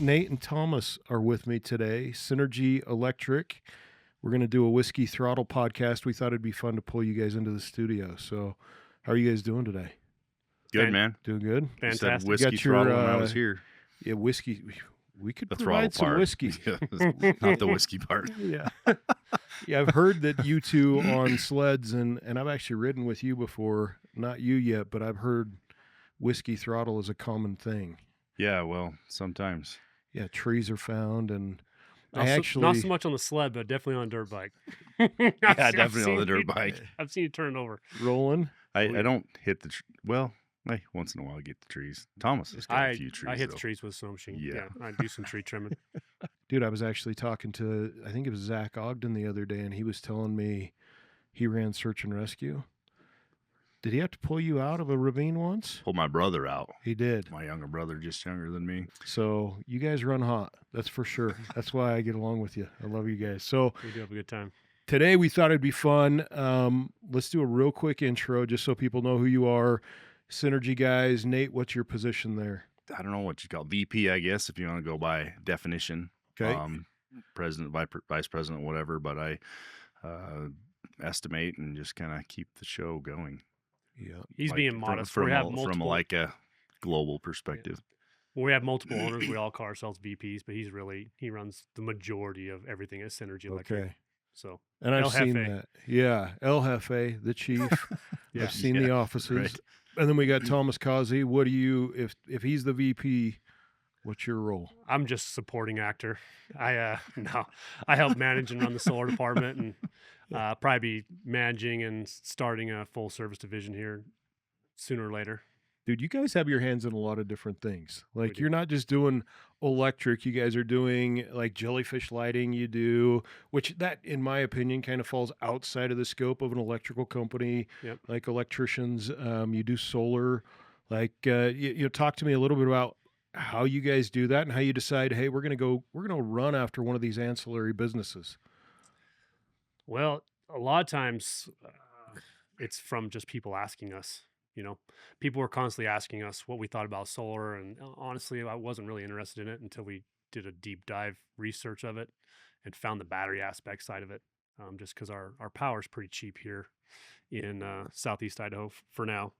Nate and Thomas are with me today. Synergy Electric. We're going to do a Whiskey Throttle podcast. We thought it'd be fun to pull you guys into the studio. So, how are you guys doing today? Good, man. Doing good? Fantastic. Fantastic. You said Whiskey Throttle when I was here. Yeah, whiskey. We could The provide some part. whiskey. Not the whiskey part. Yeah. Yeah, I've heard that you two on sleds, and I've actually ridden with you before. Not you yet, but I've heard Whiskey Throttle is a common thing. Yeah, well, sometimes. Yeah, trees are found, and Not so much on the sled, but definitely on a dirt bike. Yeah, definitely on the dirt bike. I've seen you turn it over. rolling. I don't hit the once in a while I get the trees. Thomas has got a few trees. I hit though. the trees with a snow machine. Yeah. I do some tree trimming. Dude, I was actually talking to, I think it was Zach Ogden the other day, and he was telling me he ran search and rescue. Did he have to pull you out of a ravine once? Pulled my brother out. He did. My younger brother, just younger than me. So you guys run hot. That's for sure. That's why I get along with you. I love you guys. So We do have a good time. today we thought it'd be fun. Let's do a real quick intro just so people know who you are. Synergy guys. Nate, what's your position there? I don't know what you call it. VP, I guess, if you want to go by definition. Okay. President, vice president, whatever. But I estimate and just kind of keep the show going. Yeah. He's being modest. From we have from like a global perspective. When we have multiple owners, we all call ourselves VPs, but he runs the majority of everything at Synergy Electric. Okay. So And I've El seen Jefe. that. Yeah. El Jefe, the chief. Yeah. I've seen the offices. Right. And then we got Thomas Causey. What do you, if he's the VP, what's your role? I'm just a supporting actor. I help manage and run the solar department, and probably be managing and starting a full service division here sooner or later. Dude, you guys have your hands in a lot of different things. Like, do. you're not just doing electric. You guys are doing, like, jellyfish lighting you do, which that, in my opinion, kind of falls outside of the scope of an electrical company. Yep. Like electricians. You do solar. Like, you talk to me a little bit about how you guys do that and how you decide, hey, we're going to run after one of these ancillary businesses. Well, a lot of times it's from just people asking us. People were constantly asking us what we thought about solar, and honestly, I wasn't really interested in it until we did a deep dive research of it and found the battery aspect side of it. Just because our power is pretty cheap here in Southeast Idaho for now.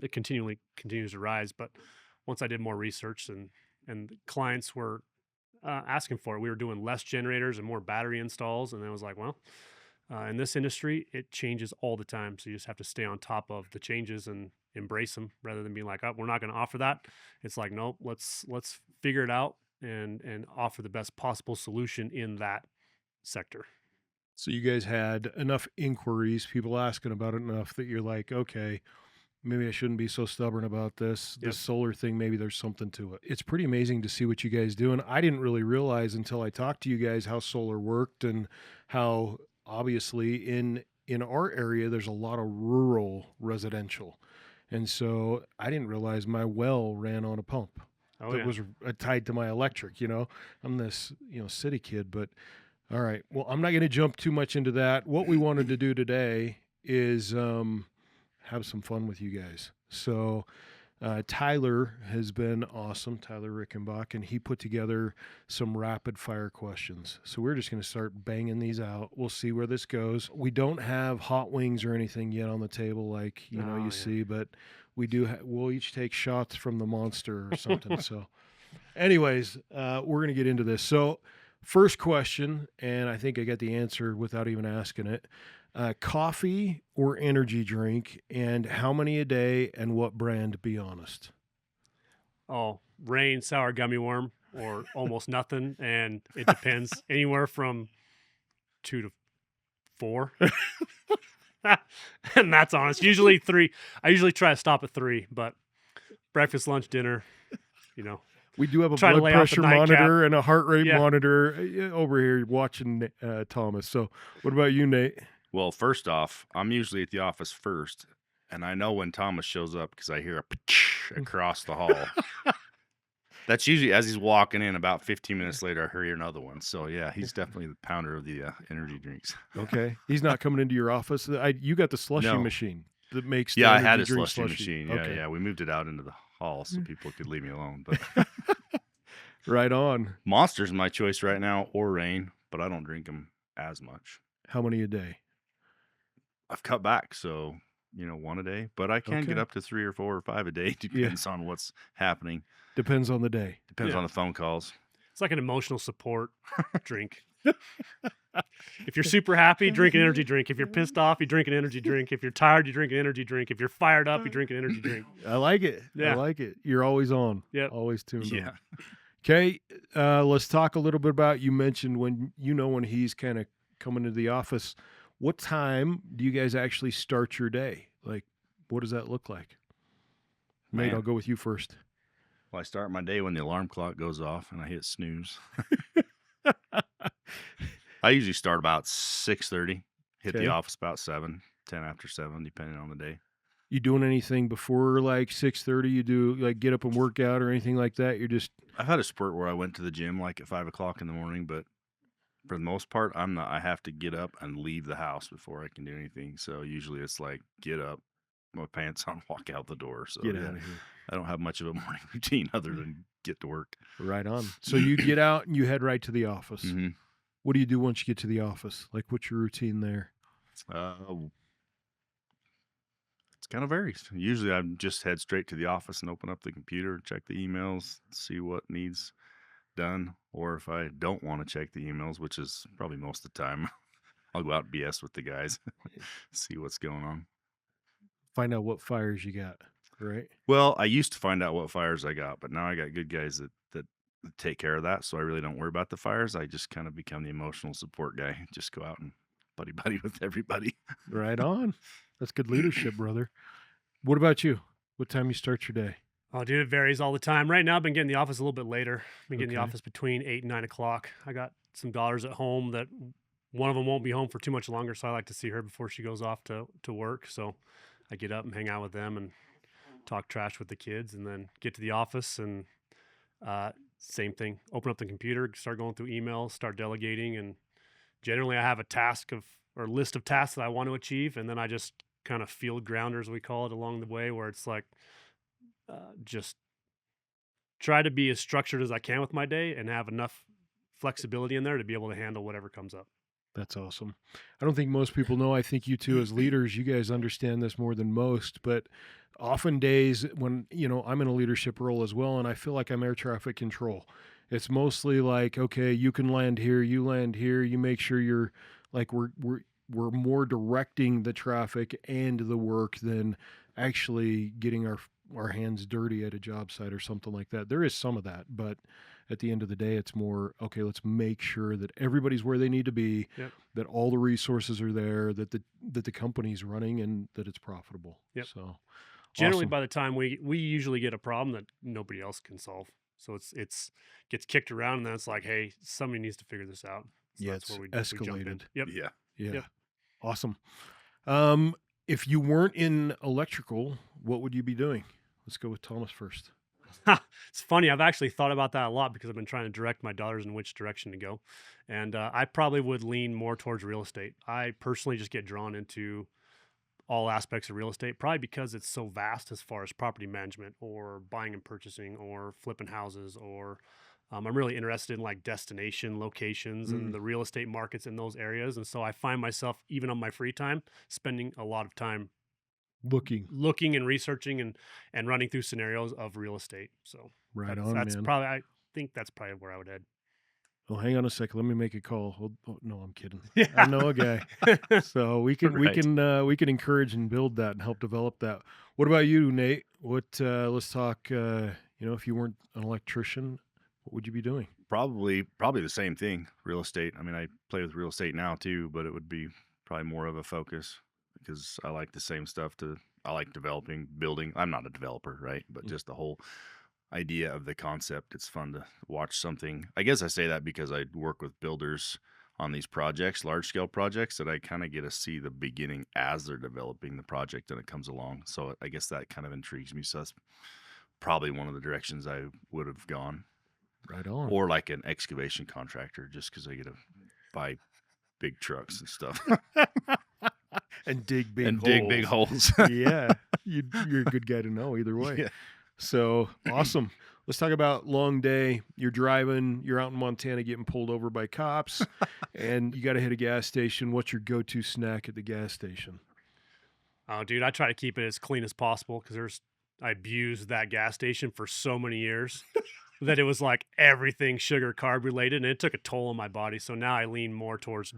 It continues to rise, but once I did more research and clients were asking for it, we were doing less generators and more battery installs, and I was like, well. In this industry, it changes all the time. So you just have to stay on top of the changes and embrace them rather than being like, oh, we're not going to offer that. It's like, nope, let's figure it out and offer the best possible solution in that sector. So you guys had enough inquiries, people asking about it enough that you're like, okay, maybe I shouldn't be so stubborn about this. Yep. This solar thing, maybe there's something to it. It's pretty amazing to see what you guys do. And I didn't really realize until I talked to you guys how solar worked and how obviously in our area, there's a lot of rural residential. And so I didn't realize my well ran on a pump that was tied to my electric, I'm this, city kid, but all right. Well, I'm not going to jump too much into that. What we wanted to do today is have some fun with you guys. So Tyler has been awesome, Tyler Rickenbach, and he put together some rapid fire questions. So we're just going to start banging these out. We'll see where this goes. We don't have hot wings or anything yet on the table like, you see, but we do. We'll each take shots from the monster or something. So anyways, we're going to get into this. So first question, and I think I got the answer without even asking it. Coffee or energy drink, and how many a day, and what brand? Be honest. Oh, Rain sour gummy worm or almost nothing, and it depends. Anywhere from 2 to 4, and that's honest. Usually 3. I usually try to stop at 3, but breakfast, lunch, dinner. We do have a Try to blood lay off the pressure nightcap. monitor and a heart rate Yeah. monitor over here watching Thomas. So what about you, Nate? Well, first off, I'm usually at the office first, and I know when Thomas shows up because I hear a across the hall. That's usually as he's walking in. About 15 minutes later, I hear another one. So, yeah, he's definitely the pounder of the energy drinks. Okay. He's not coming into your office. You got the slushy No. machine that makes the Yeah, I energy had a drink slushy machine. Yeah, Okay. yeah. We moved it out into the hall so people could leave me alone. But Right on. Monster's my choice right now, or Reign, but I don't drink them as much. How many a day? I've cut back, so one a day, but I can get Okay. up to 3 or 4 or 5 a day. Depends on what's happening. Depends on the day. Depends Yeah. on the phone calls. It's like an emotional support drink. If you're super happy, drink an energy drink. If you're pissed off, you drink an energy drink. If you're tired, you drink an energy drink. If you're fired up, you drink an energy drink. I like it. Yeah. I like it. You're always on. Yep. Always tuned Yeah. on. Okay. Let's talk a little bit about, you mentioned when he's kind of coming to the office. What time do you guys actually start your day? Like, what does that look like? Nate, Man. I'll go with you first. Well, I start my day when the alarm clock goes off and I hit snooze. I usually start about 6:30, hit Okay. the office about 7, 10 after 7, depending on the day. You doing anything before like 6:30? You do like get up and work out or anything like that? You're just I've had a spurt where I went to the gym like at 5 o'clock in the morning, but for the most part, I have to get up and leave the house before I can do anything. So usually it's like get up, put my pants on, walk out the door. So get yeah, out of here. I don't have much of a morning routine other than get to work. Right on. So you get out and you head right to the office. Mhm. What do you do once you get to the office? Like, what's your routine there? It's kind of varies. Usually I just head straight to the office and open up the computer, check the emails, see what needs done. Or if I don't want to check the emails, which is probably most of the time, I'll go out and BS with the guys, see what's going on. Find out what fires you got, right? Well, I used to find out what fires I got, but now I got good guys that take care of that. So I really don't worry about the fires. I just kind of become the emotional support guy. Just go out and buddy with everybody. Right on. That's good leadership, brother. What about you? What time you start your day? Oh, dude, it varies all the time. Right now, I've been getting the office a little bit later. I've been getting the Okay. office between 8 and 9 o'clock. I got some daughters at home that one of them won't be home for too much longer, so I like to see her before she goes off to work. So I get up and hang out with them and talk trash with the kids, and then get to the office and same thing. Open up the computer, start going through emails, start delegating, and generally I have a list of tasks that I want to achieve, and then I just kind of field grounders, we call it, along the way, where it's like just try to be as structured as I can with my day and have enough flexibility in there to be able to handle whatever comes up. That's awesome. I don't think most people know. I think you two as leaders, you guys understand this more than most, but often days when, I'm in a leadership role as well, and I feel like I'm air traffic control. It's mostly like, okay, you can land here, you land here, you make sure you're like, we're more directing the traffic and the work than actually getting our hands dirty at a job site or something like that. There is some of that, but at the end of the day, it's more, okay, let's make sure that everybody's where they need to be, Yep. that all the resources are there, that the company's running, and that it's profitable. Yep. So Generally, awesome. by the time we usually get a problem that nobody else can solve, so it's gets kicked around, and then it's like, hey, somebody needs to figure this out. So Yeah, that's it's where we jump in. escalated. Yep. Yeah. Yeah. Yep. Awesome. If you weren't in electrical, what would you be doing? Let's go with Thomas first. It's funny. I've actually thought about that a lot because I've been trying to direct my daughters in which direction to go. And I probably would lean more towards real estate. I personally just get drawn into all aspects of real estate, probably because it's so vast as far as property management or buying and purchasing or flipping houses, or I'm really interested in like destination locations and the real estate markets in those areas. And so I find myself, even on my free time, spending a lot of time looking and researching and running through scenarios of real estate. So Right that's, on, that's man. probably, I think that's probably where I would head. Oh, hang on a second. Let me make a call. Oh, no, I'm kidding. Yeah. I know a guy. So we can Right. we can encourage and build that and help develop that. What about you, Nate? Let's talk. If you weren't an electrician, what would you be doing? Probably the same thing. Real estate. I mean, I play with real estate now too, but it would be probably more of a focus because I like the same stuff. I like developing, building. I'm not a developer, right? But just the whole idea of the concept. It's fun to watch something. I guess I say that because I work with builders on these projects, large scale projects, that I kind of get to see the beginning as they're developing the project and it comes along. So I guess that kind of intrigues me. So that's probably one of the directions I would have gone. Right on. Or like an excavation contractor, just because I get to buy big trucks and stuff and dig big and holes. dig big holes. Yeah, you're a good guy to know either way. Yeah. So awesome. Let's talk about long day. You're driving, you're out in Montana getting pulled over by cops, and you got to hit a gas station. What's your go-to snack at the gas station? Oh, dude, I try to keep it as clean as possible because I abused that gas station for so many years that it was like everything sugar carb related, and it took a toll on my body. So now I lean more towards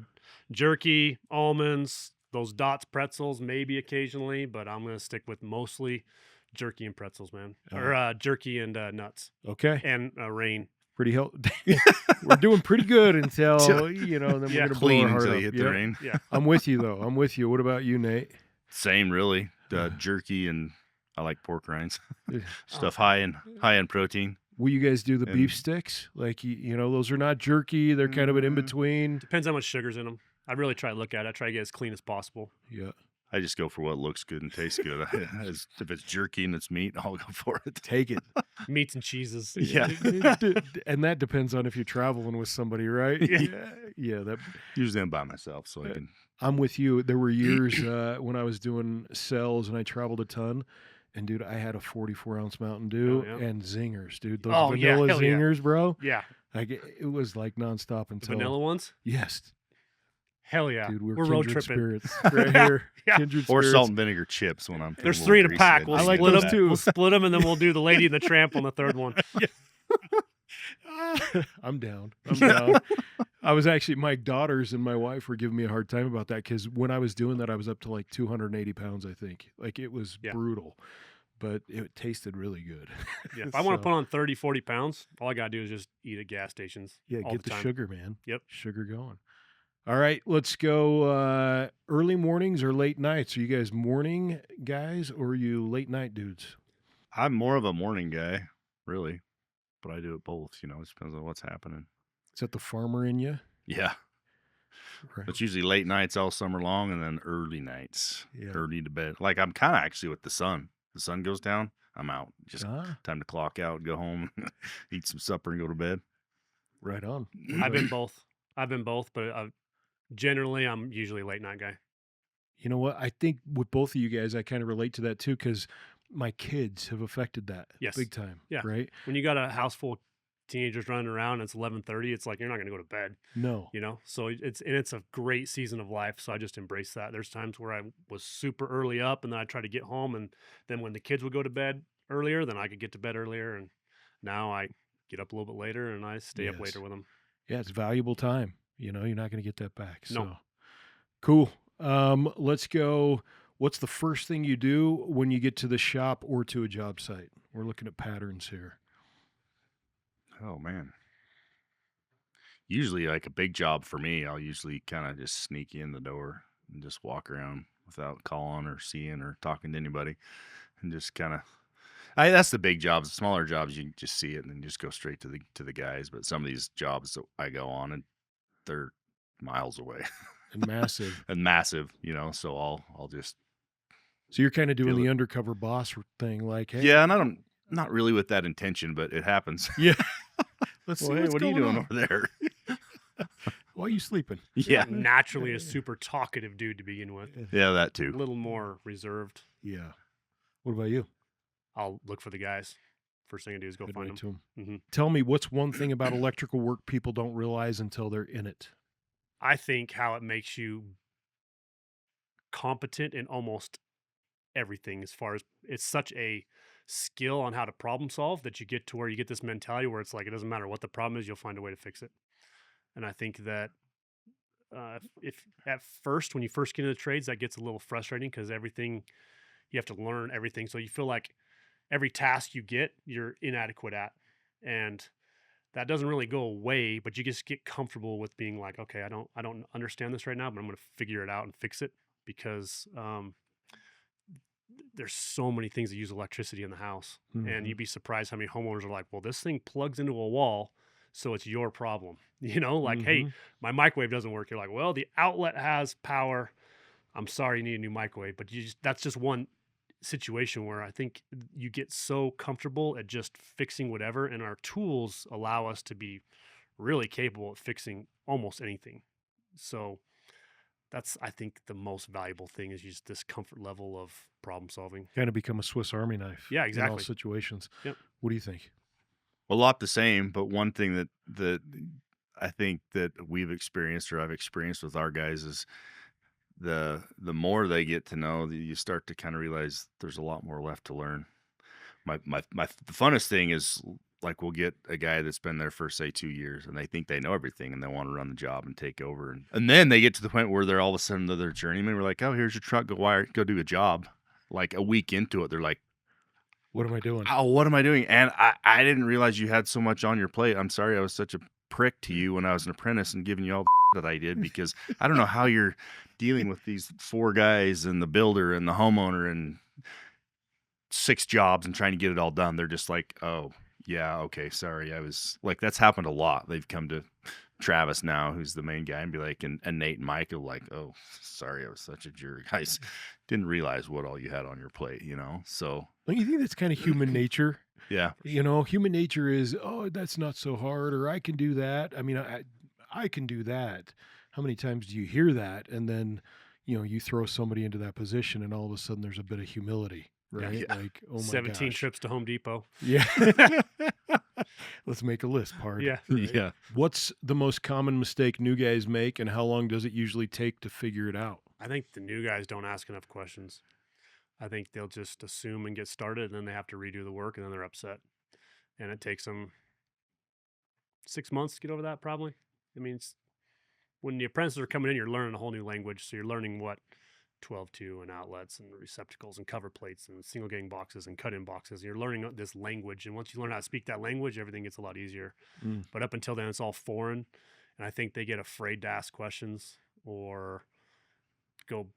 jerky, almonds, those Dots pretzels, maybe occasionally, but I'm gonna stick with mostly jerky and pretzels, man, or jerky and nuts Okay. and rain. Pretty healthy. We're doing pretty good until, then we're going to blow Clean our heart until up. you hit the rain. Yeah. I'm with you, though. I'm with you. What about you, Nate? Same, really. Jerky, and I like pork rinds. Yeah. Stuff high in protein. Will you guys do the And- beef sticks? Like, those are not jerky. They're kind of an in-between. Depends how much sugar's in them. I really try to look at it. I try to get as clean as possible. Yeah. I just go for what looks good and tastes good. If it's jerky and it's meat, I'll go for it. Take it. Meats and cheeses. Yeah. And that depends on if you're traveling with somebody, right? Yeah. Usually I'm by myself, so I can. I'm with you. There were years when I was doing sales and I traveled a ton. And, dude, I had a 44-ounce Mountain Dew and zingers, dude. Those vanilla hell yeah. zingers, bro. Yeah. Like, it was like nonstop until... Vanilla ones? Yes. Hell yeah. Dude, we're road kindred tripping. spirits right here. Yeah. Kindred Or spirits. salt and vinegar chips when I'm. There's feeling 3 in a greasy. pack. We'll I like split those them. too. We'll split them, and then we'll do the Lady and the Tramp on the third one. I'm down. I'm down. I was actually, my daughters and my wife were giving me a hard time about that because when I was doing that, I was up to like 280 pounds, I think. Like, it was brutal, but it tasted really good. Yeah. If I want to put on 30, 40 pounds, all I got to do is just eat at gas stations. Yeah, all get the time. sugar, man. Yep. Sugar going. All right, let's go early mornings or late nights. Are you guys morning guys or are you late night dudes? I'm more of a morning guy, really, but I do it both. It depends on what's happening. Is that the farmer in you? Yeah. Right. It's usually late nights all summer long, and then early nights, Yeah. early to bed. Like I'm kind of actually with the sun. The sun goes down, I'm out. Just time to clock out, go home, eat some supper, and go to bed. Right on. I've been both, but generally I'm usually a late night guy. You know what? I think with both of you guys, I kind of relate to that too because my kids have affected that big time. Yeah. Right? When you got a house full of teenagers running around and it's 11:30, it's like you're not going to go to bed. No. So it's a great season of life. So I just embrace that. There's times where I was super early up and then I try to get home, and then when the kids would go to bed earlier, then I could get to bed earlier. And now I get up a little bit later and I stay up later with them. Yeah, it's valuable time. You're not going to get that back. So No. Cool. Let's go. What's the first thing you do when you get to the shop or to a job site? We're looking at patterns here. Oh man. Usually, like a big job for me, I'll usually kind of just sneak in the door and just walk around without calling or seeing or talking to anybody, and just kind of. That's the big jobs. The smaller jobs, you can just see it and then just go straight to the guys. But some of these jobs that I go on, and they're miles away And massive. and massive, So I'll just. So you're kind of doing Feel the it. undercover boss thing, like, hey, Yeah, and I don't. Not really with that intention, but it happens. yeah. Let's see Well, hey, what's what are you going doing on. over there? Why are you sleeping? Yeah, I'm naturally a super talkative dude to begin with. yeah, that A too. little more reserved. Yeah. What about you? I'll look for the guys. First thing I do is go Good find right them. to 'em. Mhm. Tell me, what's one thing about electrical work people don't realize until they're in it? I think how it makes you competent in almost everything, as far as it's such a skill on how to problem solve that you get to where you get this mentality where it's like it doesn't matter what the problem is, you'll find a way to fix it. And I think that if at first, when you first get into the trades, that gets a little frustrating because everything you have to learn everything, so you feel like every task you get you're inadequate at, and that doesn't really go away, but you just get comfortable with being like, okay, I don't understand this right now, but I'm going to figure it out and fix it, because there's so many things that use electricity in the house. And you'd be surprised how many homeowners are like, well, this thing plugs into a wall, so it's your problem. Like, hey, my microwave doesn't work. You're like, well, the outlet has power. I'm sorry, you need a new microwave. But that's just one situation where I think you get so comfortable at just fixing whatever, and our tools allow us to be really capable of fixing almost anything. So that's, I think, the most valuable thing is just this comfort level of problem solving. Kind of become a Swiss Army knife. Yeah, In all exactly. situations. Yep. What do you think? A lot the same, but one thing that I think that we've experienced or I've experienced with our guys is the more they get to know, you start to kind of realize there's a lot more left to learn. The funnest thing is like we'll get a guy that's been there for say 2 years and they think they know everything and they want to run the job and take over and then they get to the point where they're all of a sudden they're journeyman. We're like, oh, here's your truck, go do a job. Like a week into it, they're like, What am I doing? oh, what am I doing? And I didn't realize you had so much on your plate. I'm sorry I was such a prick to you when I was an apprentice and giving you all the that I did, because I don't know how you're dealing with these 4 guys and the builder and the homeowner and 6 jobs and trying to get it all done. They're just like, oh, yeah, okay, sorry. I was like, that's happened a lot. They've come to Travis now, who's the main guy, and be like, and Nate and Mike are like, oh, sorry, I was such a jerk. I didn't realize what all you had on your plate, So, Don't you think that's kind of human nature? yeah. Human nature is, oh, that's not so hard, or I can do that. I mean, I can do that. How many times do you hear that? And then, you throw somebody into that position and all of a sudden there's a bit of humility, right? Yeah. Like, oh my 17 gosh. trips to Home Depot. Yeah. Let's make a list, pard. Yeah. right? Yeah. What's the most common mistake new guys make, and how long does it usually take to figure it out? I think the new guys don't ask enough questions. I think they'll just assume and get started, and then they have to redo the work, and then they're upset. And it takes them 6 months to get over that, probably. I mean, when the apprentices are coming in, you're learning a whole new language. So you're learning what 12-2 and outlets and receptacles and cover plates and single gang boxes and cut-in boxes. You're learning this language, and once you learn how to speak that language, everything gets a lot easier. But up until then, it's all foreign, and I think they get afraid to ask questions or go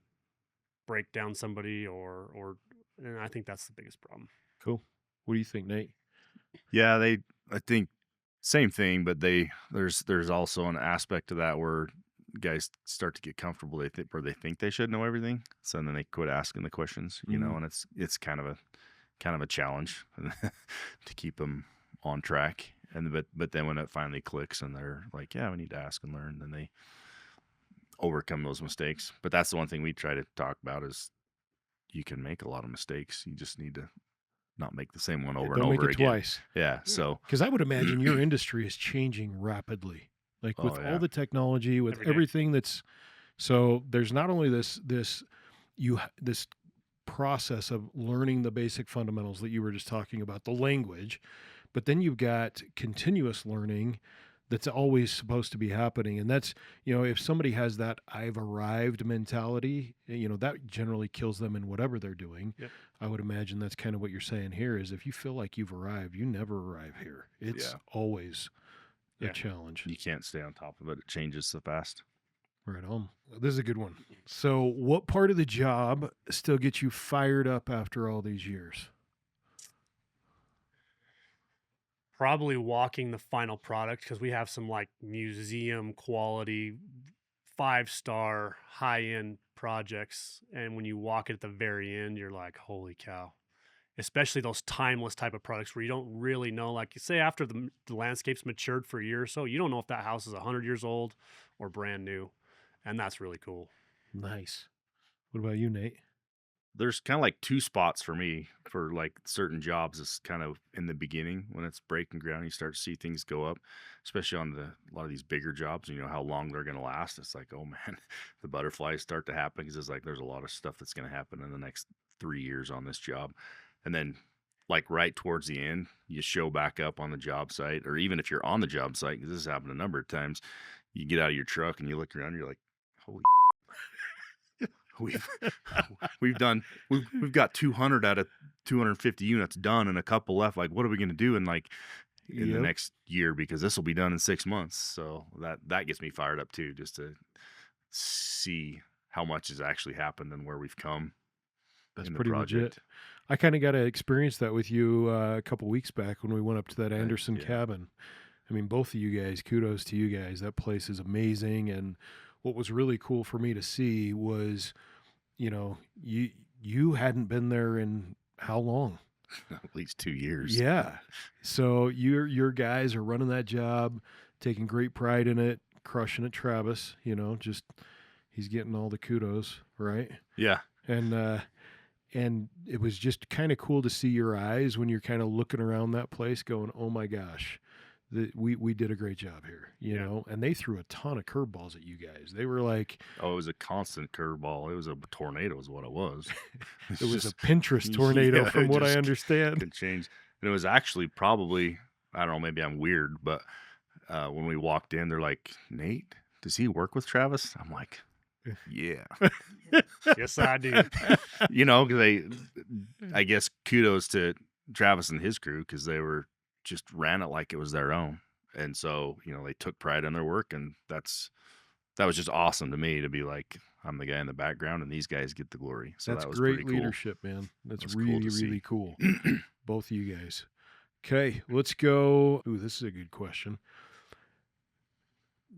break down somebody or and I think that's the biggest problem. Cool. What do you think, Nate? Yeah, I think same thing, but there's also an aspect to that where guys start to get comfortable. Where they think they should know everything, so then they quit asking the questions, and it's kind of a challenge to keep them on track. But then when it finally clicks and they're like, yeah, we need to ask and learn, then they overcome those mistakes. But that's the one thing we try to talk about is you can make a lot of mistakes. You just need to not make the same one over and Don't over make it again. twice. Yeah. So, because I would imagine your industry is changing rapidly, like with all the technology, with everything that's. So there's not only this process of learning the basic fundamentals that you were just talking about, the language, but then you've got continuous learning that's always supposed to be happening. And that's, if somebody has that I've arrived mentality, that generally kills them in whatever they're doing. Yep. I would imagine that's kind of what you're saying here is if you feel like you've arrived, you never arrive here. It's always a challenge. you can't stay on top of it. It changes so fast. Right on. This is a good one. So what part of the job still gets you fired up after all these years? Probably walking the final product, because we have some like museum quality 5-star high-end projects, and when you walk it at the very end, you're like, holy cow. Especially those timeless type of products where you don't really know, like you say, after the landscape's matured for a year or so, you don't know if that house is 100 years old or brand new, and that's really cool. Nice. What about you, Nate? There's kind of like 2 spots for me for like certain jobs. It's kind of in the beginning when it's breaking ground, you start to see things go up, especially on a lot of these bigger jobs, how long they're going to last. It's like, oh man, the butterflies start to happen because it's like, there's a lot of stuff that's going to happen in the next 3 years on this job. And then like right towards the end, you show back up on the job site, or even if you're on the job site, because this has happened a number of times, you get out of your truck and you look around, you're like, holy we've got 200 out of 250 units done and a couple left. Like, what are we going to do in the next year? Because this will be done in 6 months. So that gets me fired up too, just to see how much has actually happened and where we've come. That's pretty legit. I kind of got to experience that with you a couple weeks back when we went up to that Anderson cabin. I mean, both of you guys, kudos to you guys. That place is amazing. And what was really cool for me to see was, you hadn't been there in how long? At least 2 years. Yeah. So your guys are running that job, taking great pride in it, crushing it. Travis, just he's getting all the kudos, right? Yeah. And And it was just kind of cool to see your eyes when you're kind of looking around that place going, oh my gosh, we did a great job here, you Yeah. know? And they threw a ton of curveballs at you guys. They were like, Oh, it was a constant curveball. It was a tornado is what it was. it was just, a Pinterest tornado yeah, from it what I just understand. could change. And it was actually probably, I don't know, maybe I'm weird, but when we walked in, they're like, Nate, does he work with Travis? I'm like, yeah. Yes, I do. You know, 'cause I guess kudos to Travis and his crew because they were just ran it like it was their own. And so, you know, they took pride in their work, and that was just awesome to me to be like, I'm the guy in the background and these guys get the glory. So That's that was great pretty cool. leadership, man. That's was cool really, to really see. cool. Both of you guys. Okay, let's go. Ooh, this is a good question.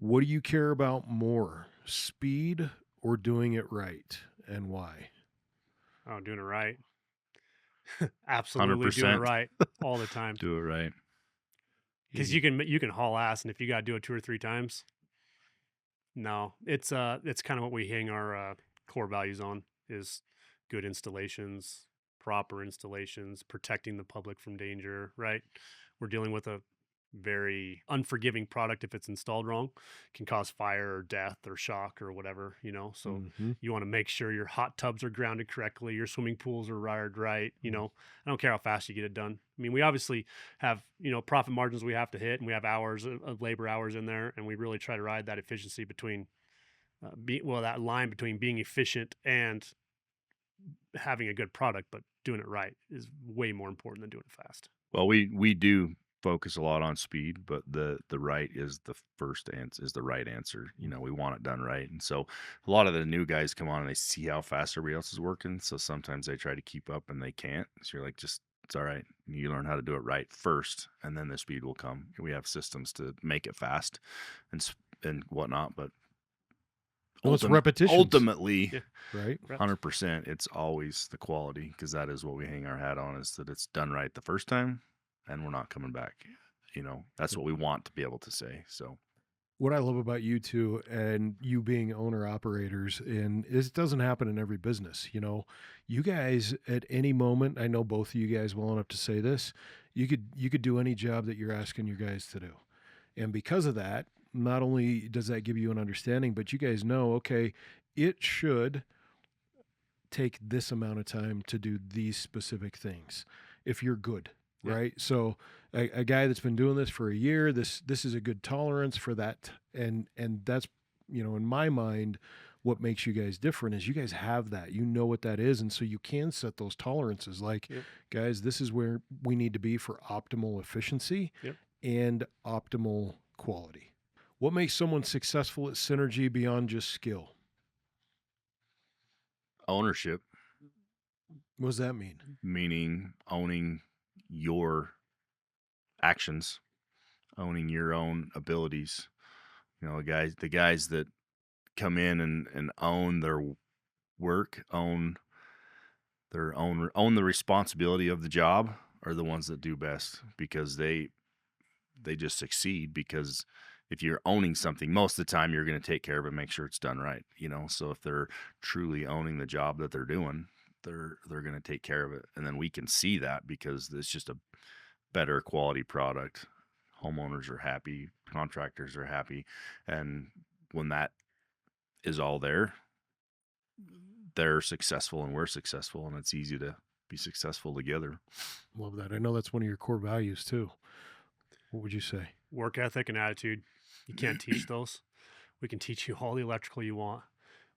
What do you care about more, speed or doing it right, and why? Oh, doing it right. Absolutely doing it 100% right all the time. do it right. Because Easy. you can haul ass, and if you got to do it 2 or 3 times, no, it's kind of what we hang our core values on is good installations, proper installations, protecting the public from danger. Right, we're dealing with a very unforgiving product if it's installed wrong, can cause fire or death or shock or whatever, you know. So Mhm. you want to make sure your hot tubs are grounded correctly, your swimming pools are wired right, you know. I don't care how fast you get it done. I mean, we obviously have, you know, profit margins we have to hit, and we have hours of labor hours in there, and we really try to ride that efficiency between that line between being efficient and having a good product, but doing it right is way more important than doing it fast. Well, we do focus a lot on speed, but the right is the first answer, is the right answer. You know, we want it done right. And so a lot of the new guys come on and they see how fast everybody else is working. So sometimes they try to keep up and they can't. So you're like, just, it's all right. You learn how to do it right first, and then the speed will come. We have systems to make it fast and whatnot, but Well, it's repetitions, ultimately, Yeah. right? 100%, it's always the quality, because that is what we hang our hat on, is that it's done right the first time and we're not coming back. You know, that's what we want to be able to say. So What I love about you two and you being owner operators, and this doesn't happen in every business, you know, you guys at any moment, I know both of you guys well enough to say this, you could do any job that you're asking your guys to do. And because of that, not only does that give you an understanding, but you guys know, okay, it should take this amount of time to do these specific things if you're good, Yeah. right? So a guy that's been doing this for a year, this is a good tolerance for that, and that's, you know, in my mind, what makes you guys different is you guys have that, you know what that is, and so you can set those tolerances like, Yep. guys, this is where we need to be for optimal efficiency Yep. and optimal quality. What makes someone successful at Synergy beyond just skill? ownership, What does that mean? meaning owning your actions, owning your own abilities. You know, the guys that come in and own their work, own the responsibility of the job, are the ones that do best, because they just succeed. Because if you're owning something, most of the time you're going to take care of it, make sure it's done right, you know. So if they're truly owning the job that they're doing, they're going to take care of it, and then we can see that because it's just a better quality product. Homeowners are happy, contractors are happy, and when that is all there, they're successful and we're successful, and it's easy to be successful together. Love that. I know that's one of your core values too. What would you say? Work ethic and attitude. You can't teach those. We can teach you all the electrical you want.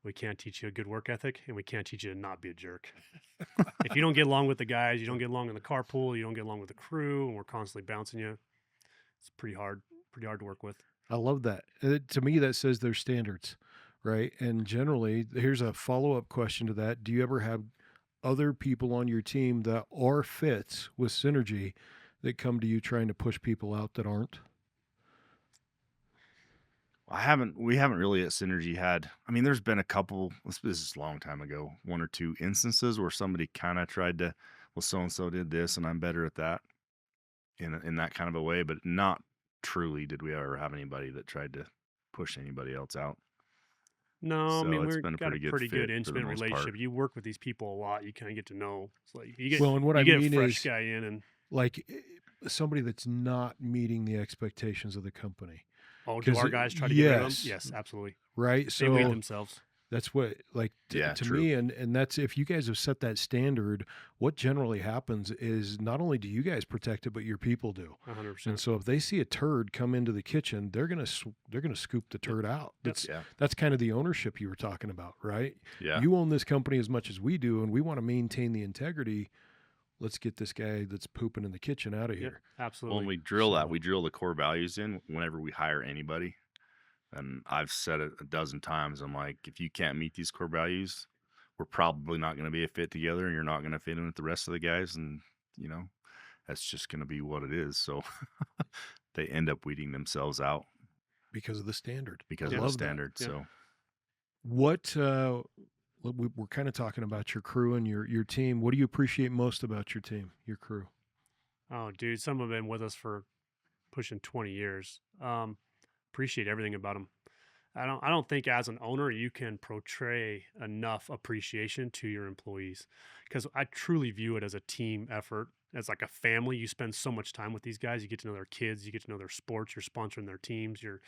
We can't teach you a good work ethic, and we can't teach you to not be a jerk. If you don't get along with the guys, you don't get along in the carpool, you don't get along with the crew, and we're constantly bouncing you, it's pretty hard to work with. I love that. To me, that says there's standards, right? And generally, here's a follow-up question to that. Do you ever have other people on your team that are fits with Synergy that come to you trying to push people out that aren't? We haven't really at Synergy had, I mean, there's been a couple, this is a long time ago, 1 or 2 instances where somebody kind of tried to, well, so-and-so did this and I'm better at that, in that kind of a way, but not truly did we ever have anybody that tried to push anybody else out. No, I So mean, it's we've been a got a pretty good pretty good fit for the intimate most part. relationship. You work with these people a lot. You kind of get to know. It's like Well, and what I you get a mean fresh is, guy in, and like, somebody that's not meeting the expectations of the company. oh, do Because our guys try to get rid of them? yes, Yes, absolutely. right. They weed So themselves. that's what, like, Yeah, to true. me, and that's, if you guys have set that standard, what generally happens is not only do you guys protect it, but your people do. 100%. And so if they see a turd come into the kitchen, they're gonna scoop the turd out. Yep. Yeah. That's kind of the ownership you were talking about, right? Yeah. You own this company as much as we do, and we want to maintain the integrity. Let's get this guy that's pooping in the kitchen out of Yep, here. When absolutely. we drill that, So- we drill the core values in whenever we hire anybody. And I've said it a dozen times. I'm like, if you can't meet these core values, we're probably not going to be a fit together, and you're not going to fit in with the rest of the guys. And, you know, that's just going to be what it is. So they end up weeding themselves out because of the standard. because I of the love that. standard. Yeah. So What we're kind of talking about your crew and your team. What do you appreciate most about your team, your crew? Oh, dude, some have been with us for pushing 20 years. Appreciate everything about them. I don't think as an owner you can portray enough appreciation to your employees, because I truly view it as a team effort. As like a family, you spend so much time with these guys. You get to know their kids, you get to know their sports. You're sponsoring their teams. You're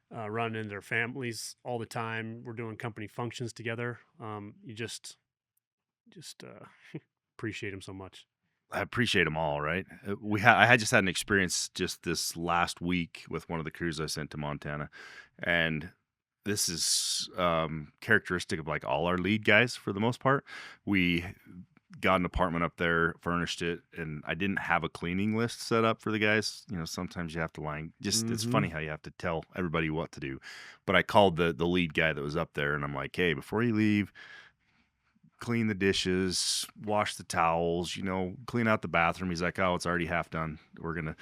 running in their families all the time. We're doing company functions together. You just appreciate them so much. I appreciate them all, right? I had just had an experience just this last week with one of the crews I sent to Montana, and this is characteristic of like all our lead guys for the most part. We got an apartment up there, furnished it, and I didn't have a cleaning list set up for the guys. You know, sometimes you have to line. Just it's funny how you have to tell everybody what to do. But I called the lead guy that was up there, and I'm like, hey, before you leave, clean the dishes, wash the towels, you know, clean out the bathroom. He's like, oh, it's already half done. We're going to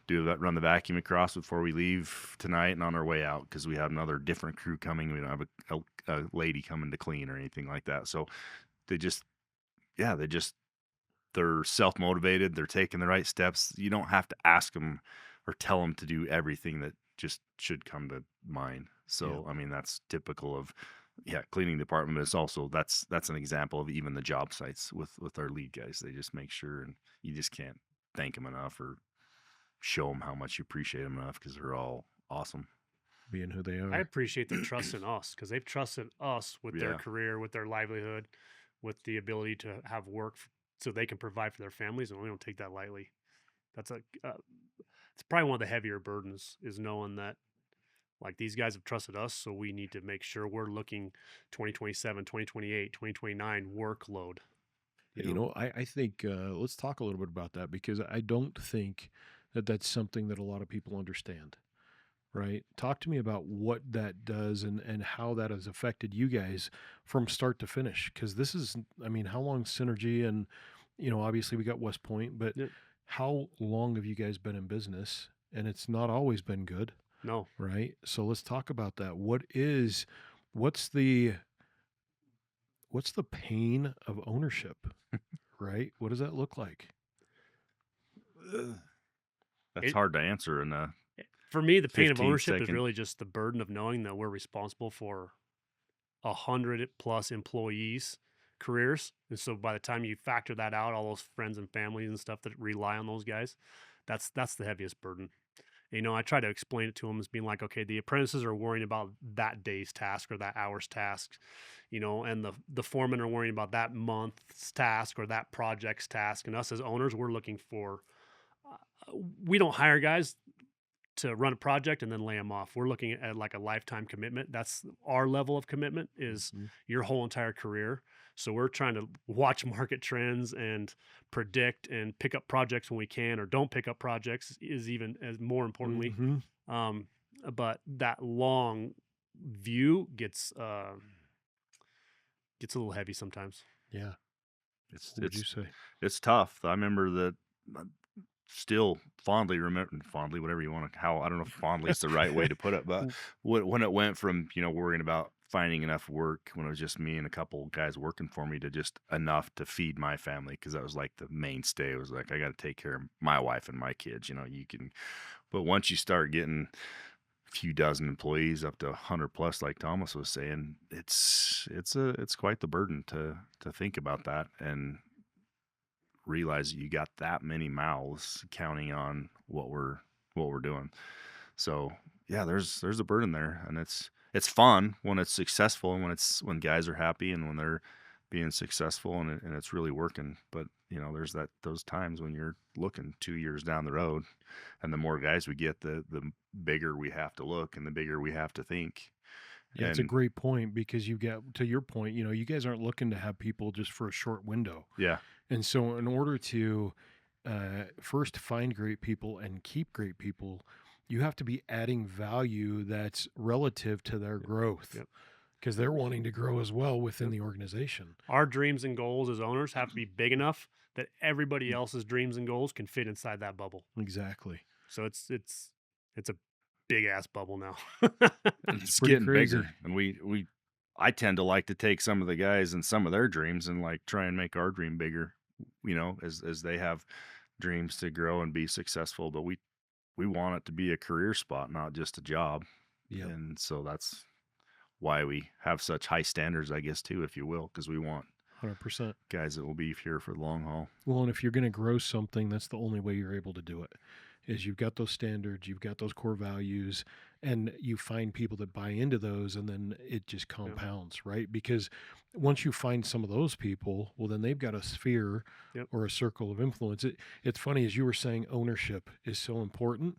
do that, run the vacuum across before we leave tonight and on our way out, because we have another different crew coming. We don't have a lady coming to clean or anything like that. So they're self-motivated. They're taking the right steps. You don't have to ask them or tell them to do everything that just should come to mind. So, Yeah. I mean, that's typical of, cleaning the apartment. But it's also, that's an example of even the job sites with our lead guys. They just make sure, and you just can't thank them enough or show them how much you appreciate them enough, because they're all awesome. Being who they are. I appreciate their trust in us, because they've trusted us with their Yeah. career, with their livelihood, with the ability to have work so they can provide for their families, and we don't take that lightly. That's it's probably one of the heavier burdens, is knowing that like these guys have trusted us, so we need to make sure we're looking 2027, 2028, 2029 workload. You know, I think let's talk a little bit about that, because I don't think that that's something that a lot of people understand. Right? Talk to me about what that does and how that has affected you guys from start to finish. Because this is, I mean, how long Synergy, and, you know, obviously we got West Point, but Yep. how long have you guys been in business? And it's not always been good, No, right? So let's talk about that. What's the pain of ownership, right? What does that look like? That's It- hard to answer in for me, the pain of 15 ownership is second. really just the burden of knowing that we're responsible for 100+ employees' careers. And so by the time you factor that out, all those friends and families and stuff that rely on those guys, that's the heaviest burden. You know, I try to explain it to them as being like, okay, the apprentices are worrying about that day's task or that hour's task, you know, and the foremen are worrying about that month's task or that project's task. And us as owners, we're looking for, we don't hire guys to run a project and then lay them off. We're looking at like a lifetime commitment. That's our level of commitment, is your whole entire career. So we're trying to watch market trends and predict and pick up projects when we can, or don't pick up projects is even as more importantly. But that long view gets a little heavy sometimes. Yeah. It's What would you say? it's tough. I remember that. Still fondly, whatever you want to, I don't know if fondly is the right way to put it, but when it went from, you know, worrying about finding enough work when it was just me and a couple guys working for me to just enough to feed my family, because that was like the mainstay. It was like, I got to take care of my wife and my kids, you know, but once you start getting few dozen employees up to 100 plus, like Thomas was saying, it's quite the burden to think about that and realize that you got that many mouths counting on what we're doing. So yeah, there's a burden there, and it's fun when it's successful and when guys are happy and when they're being successful and it's really working. But there's those times when you're looking 2 years down the road, and the more guys we get, the bigger we have to look and the bigger we have to think. Yeah, it's a great point, because you get to your point, you guys aren't looking to have people just for a short window. Yeah. And so in order to first find great people and keep great people, you have to be adding value that's relative to their growth. Yep. Because they're wanting to grow as well within the organization. Our dreams and goals as owners have to be big enough that everybody else's dreams and goals can fit inside that bubble. Exactly. So it's a big ass bubble now. And it's pretty getting crazy. bigger. And I tend to like to take some of the guys and some of their dreams and like try and make our dream bigger, as they have dreams to grow and be successful. But we want it to be a career spot, not just a job. Yeah. And so that's why we have such high standards, I guess, too, if you will, because we want 100%. guys that will be here for the long haul. Well, and if you're going to grow something, that's the only way you're able to do it, is you've got those standards, you've got those core values, and you find people that buy into those, and then it just compounds, right? Because once you find some of those people, well, then they've got a sphere or a circle of influence. It's funny, as you were saying, ownership is so important.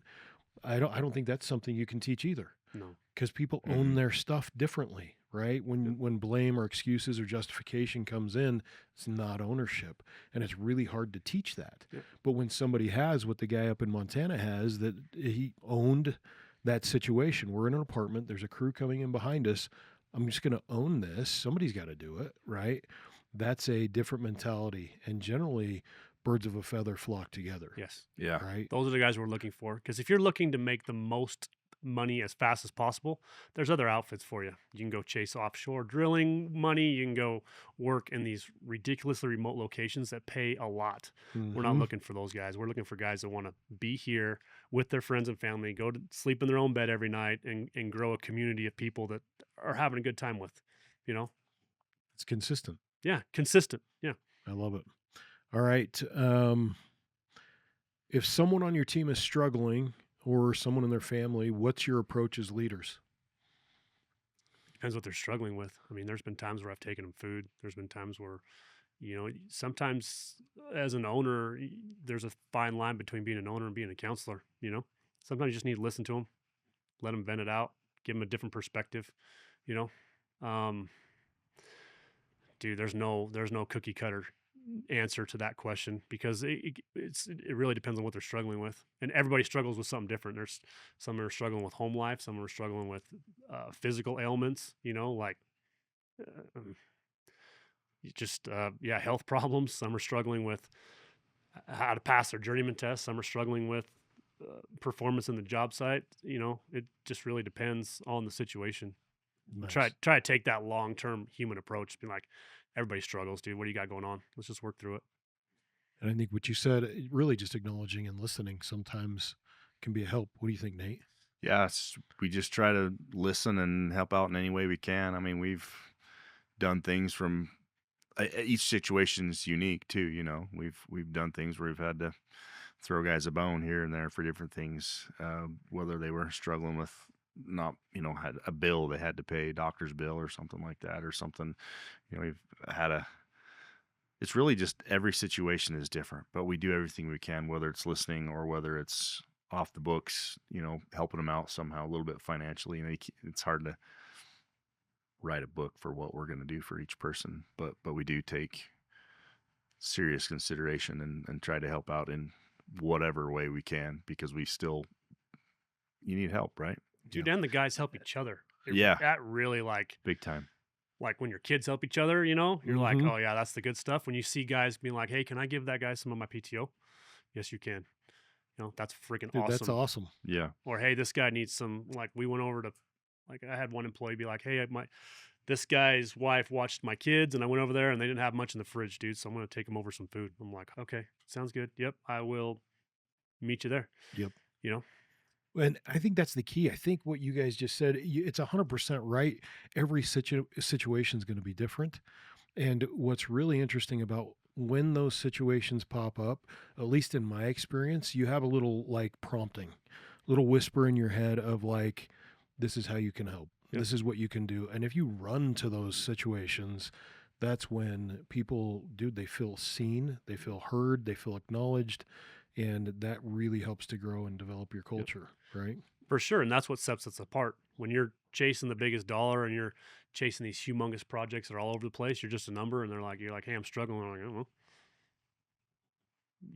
I don't think that's something you can teach either. No. Because people own their stuff differently, right? When blame or excuses or justification comes in, it's not ownership. And it's really hard to teach that. Yep. But when somebody has what the guy up in Montana has, that he owned that situation. We're in an apartment, there's a crew coming in behind us. I'm just going to own this. Somebody's got to do it, right? That's a different mentality. And generally, birds of a feather flock together. Yes. Yeah. Right? Those are the guys we're looking for. Because if you're looking to make the most money as fast as possible, there's other outfits for you. You can go chase offshore drilling money. You can go work in these ridiculously remote locations that pay a lot. We're not looking for those guys. We're looking for guys that want to be here with their friends and family, go to sleep in their own bed every night, and grow a community of people that are having a good time with, It's consistent. Yeah, consistent. Yeah. I love it. All right. If someone on your team is struggling, or someone in their family, what's your approach as leaders? Depends what they're struggling with. I mean, there's been times where I've taken them food. There's been times where, sometimes as an owner, there's a fine line between being an owner and being a counselor. Sometimes you just need to listen to them, let them vent it out, give them a different perspective. Dude, there's no cookie cutter answer to that question, because it really depends on what they're struggling with, and everybody struggles with something different. There's some are struggling with home life, some are struggling with physical ailments, like health problems. Some are struggling with how to pass their journeyman test. Some are struggling with performance in the job site. It just really depends on the situation. Nice. Try to take that long-term human approach, be like, everybody struggles, dude. What do you got going on? Let's just work through it. And I think what you said, really just acknowledging and listening sometimes can be a help. What do you think, Nate? Yeah, we just try to listen and help out in any way we can. I mean, we've done things from each situation is unique too. We've done things where we've had to throw guys a bone here and there for different things, whether they were struggling with not, had a bill they had to pay, doctor's bill or something like that, or something, we've had it's really just every situation is different, but we do everything we can, whether it's listening or whether it's off the books, helping them out somehow a little bit financially. It's hard to write a book for what we're going to do for each person, but we do take serious consideration and try to help out in whatever way we can, because you need help, right? Dude, and the guys help each other. That really, big time. Like when your kids help each other, you're like, oh yeah, that's the good stuff. When you see guys being like, hey, can I give that guy some of my PTO? Yes, you can. That's freaking awesome. That's awesome. Yeah. Or, hey, this guy needs some, we went over to, I had one employee be like, hey, this guy's wife watched my kids, and I went over there and they didn't have much in the fridge, dude. So I'm going to take them over some food. I'm like, okay, sounds good. Yep. I will meet you there. Yep. And I think that's the key. I think what you guys just said, it's 100% right. Every situation is going to be different. And what's really interesting about when those situations pop up, at least in my experience, you have a little like prompting, little whisper in your head of like, this is how you can help. Yep. This is what you can do. And if you run to those situations, that's when people, dude, they feel seen, they feel heard, they feel acknowledged. And that really helps to grow and develop your culture, right? For sure. And that's what sets us apart. When you're chasing the biggest dollar and you're chasing these humongous projects that are all over the place, you're just a number, and you're like, hey, I'm struggling. I'm like, oh, well,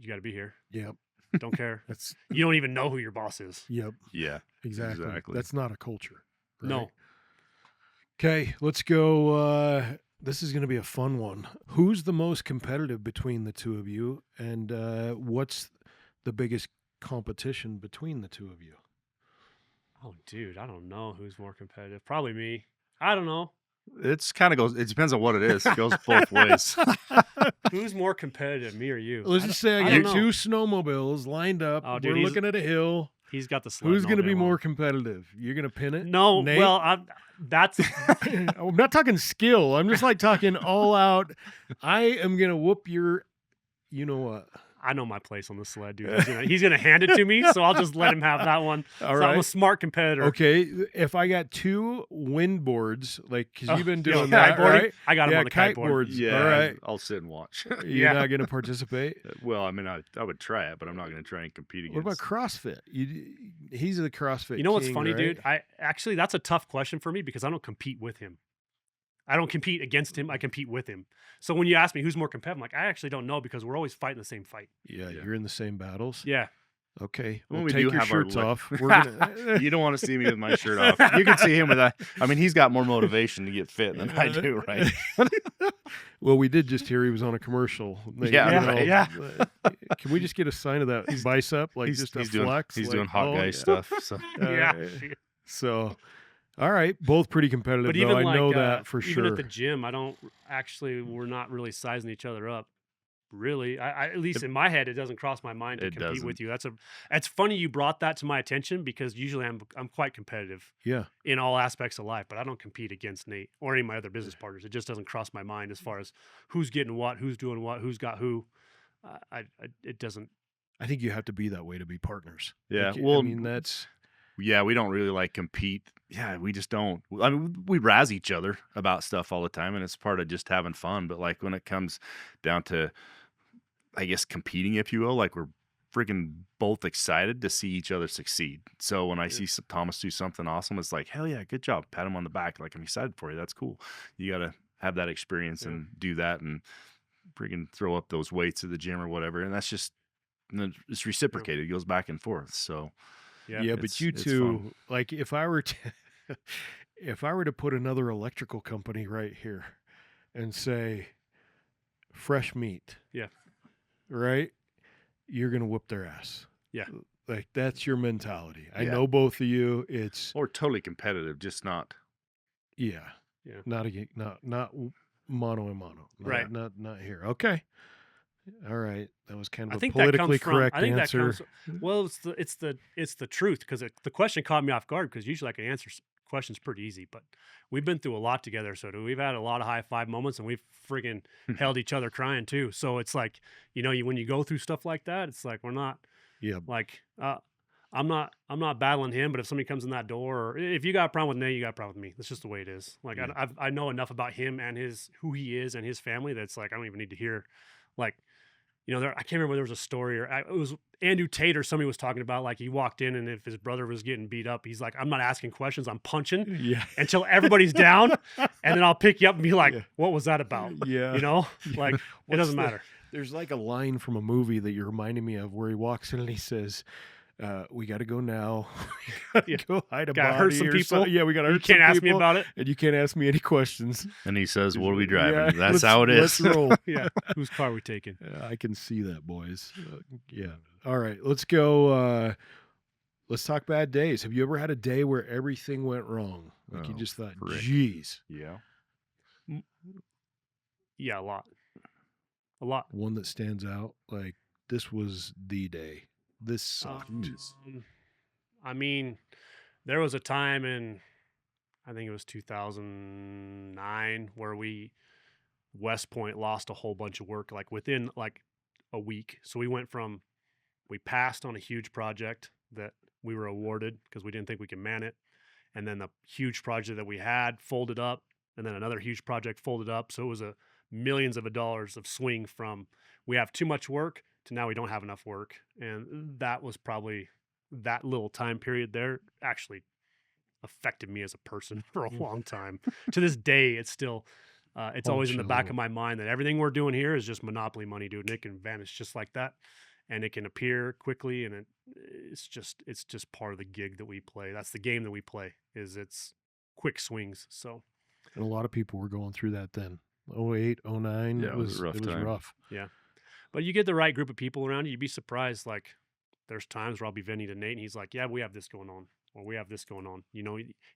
you got to be here. Yep. Don't care. That's You don't even know who your boss is. yep. Yeah. Exactly. Exactly. That's not a culture. Right? No. Okay, let's go. This is going to be a fun one. Who's the most competitive between the two of you, and what's the biggest competition between the two of you? Oh, dude, I don't know who's more competitive. Probably me. I don't know. It's kind of goes. It depends on what it is. It goes both ways. Who's more competitive, me or you? Let's just say I don't got know. two snowmobiles lined up. Oh, dude, We're looking at a hill. He's got the sled. Who's going to all be day more long. competitive? You're going to pin it? No, Nate? well, that's I'm not talking skill. I'm just like talking all out. I am going to whoop your, you know what? I know my place on the sled, dude. He's gonna hand it to me, so I'll just let him have that one. All So right. I'm a smart competitor. Okay, if I got two wind boards, like, because you've been doing yeah, that, kiteboarding? right? I got him Yeah, on the kiteboard. boards. Yeah. All right. I'll sit and watch. You're Yeah. not going to participate. Well, I mean, I would try it, but I'm not going to try and compete against. What about CrossFit? He's the CrossFit. You know what's king, funny, right? dude? That's a tough question for me because I don't compete with him. I don't compete against him. I compete with him. So when you ask me who's more competitive, I'm like, I actually don't know because we're always fighting the same fight. Yeah, Yeah. you're in the same battles. Yeah. Okay, When well, we take do your have our shirts le- off. We're gonna. You don't want to see me with my shirt off. You can see him with that. I mean, he's got more motivation to get fit than I do, right? Well, we did just hear he was on a commercial. Like, Yeah, you know, right. Yeah. Can we just get a sign of that bicep, like just a he's doing flex? he's like, doing hot oh, guy yeah. stuff. So Yeah. So, all right, both pretty competitive. But though. even I know like, that for even sure. at the gym, we're not really sizing each other up. Really, I at least in my head, it doesn't cross my mind to It compete with doesn't. you. It's funny you brought that to my attention because usually I'm quite competitive Yeah. in all aspects of life, but I don't compete against Nate or any of my other business partners. It just doesn't cross my mind as far as who's getting what, who's doing what, who's got who. It doesn't. I think you have to be that way to be partners. Yeah, Like, well, I mean, that's yeah, we don't really like compete. Yeah, we just don't. I mean, we razz each other about stuff all the time, and it's part of just having fun. But like when it comes down to, I guess, competing, if you will, like we're freaking both excited to see each other succeed. So when I see Thomas do something awesome, it's like, hell yeah, good job. Pat him on the back. Like, I'm excited for you. That's cool. You got to have that experience and do that and freaking throw up those weights at the gym or whatever. And that's just, it's reciprocated. It goes back and forth. So yeah, but you it's two, fun. like if I were to, if I were to put another electrical company right here and say fresh meat, Yeah. right, you're gonna whoop their ass. Yeah. Like that's your mentality. I Yeah. know both of you. It's Or totally competitive, just not. yeah, Yeah. not mono and mono. Right. Not here. Okay. All right. That was kind of I a think that politically comes from. correct I think answer. that comes. Well, it's the truth because the question caught me off guard because usually I can answer questions pretty easy, but we've been through a lot together. So we've had a lot of high five moments, and we've friggin' held each other crying too. So it's like when you go through stuff like that, it's like we're not Yeah. like I'm not battling him, but if somebody comes in that door, or if you got a problem with Nate, you got a problem with me. That's just the way it is. Like Yeah. I know enough about him and who he is and his family that's like I don't even need to hear like. I can't remember there was a story or it was Andrew Tate or somebody was talking about like he walked in and if his brother was getting beat up, he's like, I'm not asking questions, I'm punching Yeah. until everybody's down, and then I'll pick you up and be like, Yeah. what was that about? Yeah. Like it What's doesn't the- matter. There's like a line from a movie that you're reminding me of where he walks in and he says, we got to go now. We gotta Yeah. go hide a Gotta body hurt some or people. Yeah, we got to You hurt some can't ask me people, about it. and you can't ask me any questions. And he says, what are we Yeah, driving? That's let's- how it is. Let's roll. Yeah. Whose car are we taking? I can see that, boys. Yeah. All right, let's go. Let's talk bad days. Have you ever had a day where everything went wrong? Like you Oh, just thought, frick. geez. Yeah. Yeah, a lot. A lot. One that stands out, like this was the day. This sucked. I mean, there was a time in, I think it was 2009, where West Point lost a whole bunch of work like within like a week. So we passed on a huge project that we were awarded because we didn't think we could man it. And then the huge project that we had folded up, and then another huge project folded up. So it was a millions of dollars of swing from we have too much work to now we don't have enough work. And that was probably that little time period there actually affected me as a person for a Mm. long time. To this day, it's always in the back Poncho. of my mind that everything we're doing here is just monopoly money, dude. And it can vanish just like that, and it can appear quickly, and it's just part of the gig that we play. That's the game that we play. It's quick swings. So And a lot of people were going through that then. 08, 09, Yeah, it was a rough time. rough. yeah, but you get the right group of people around you, you'd be surprised. Like there's times where I'll be venting to Nate, and he's like, "Yeah, we have this going on, or we have this going on."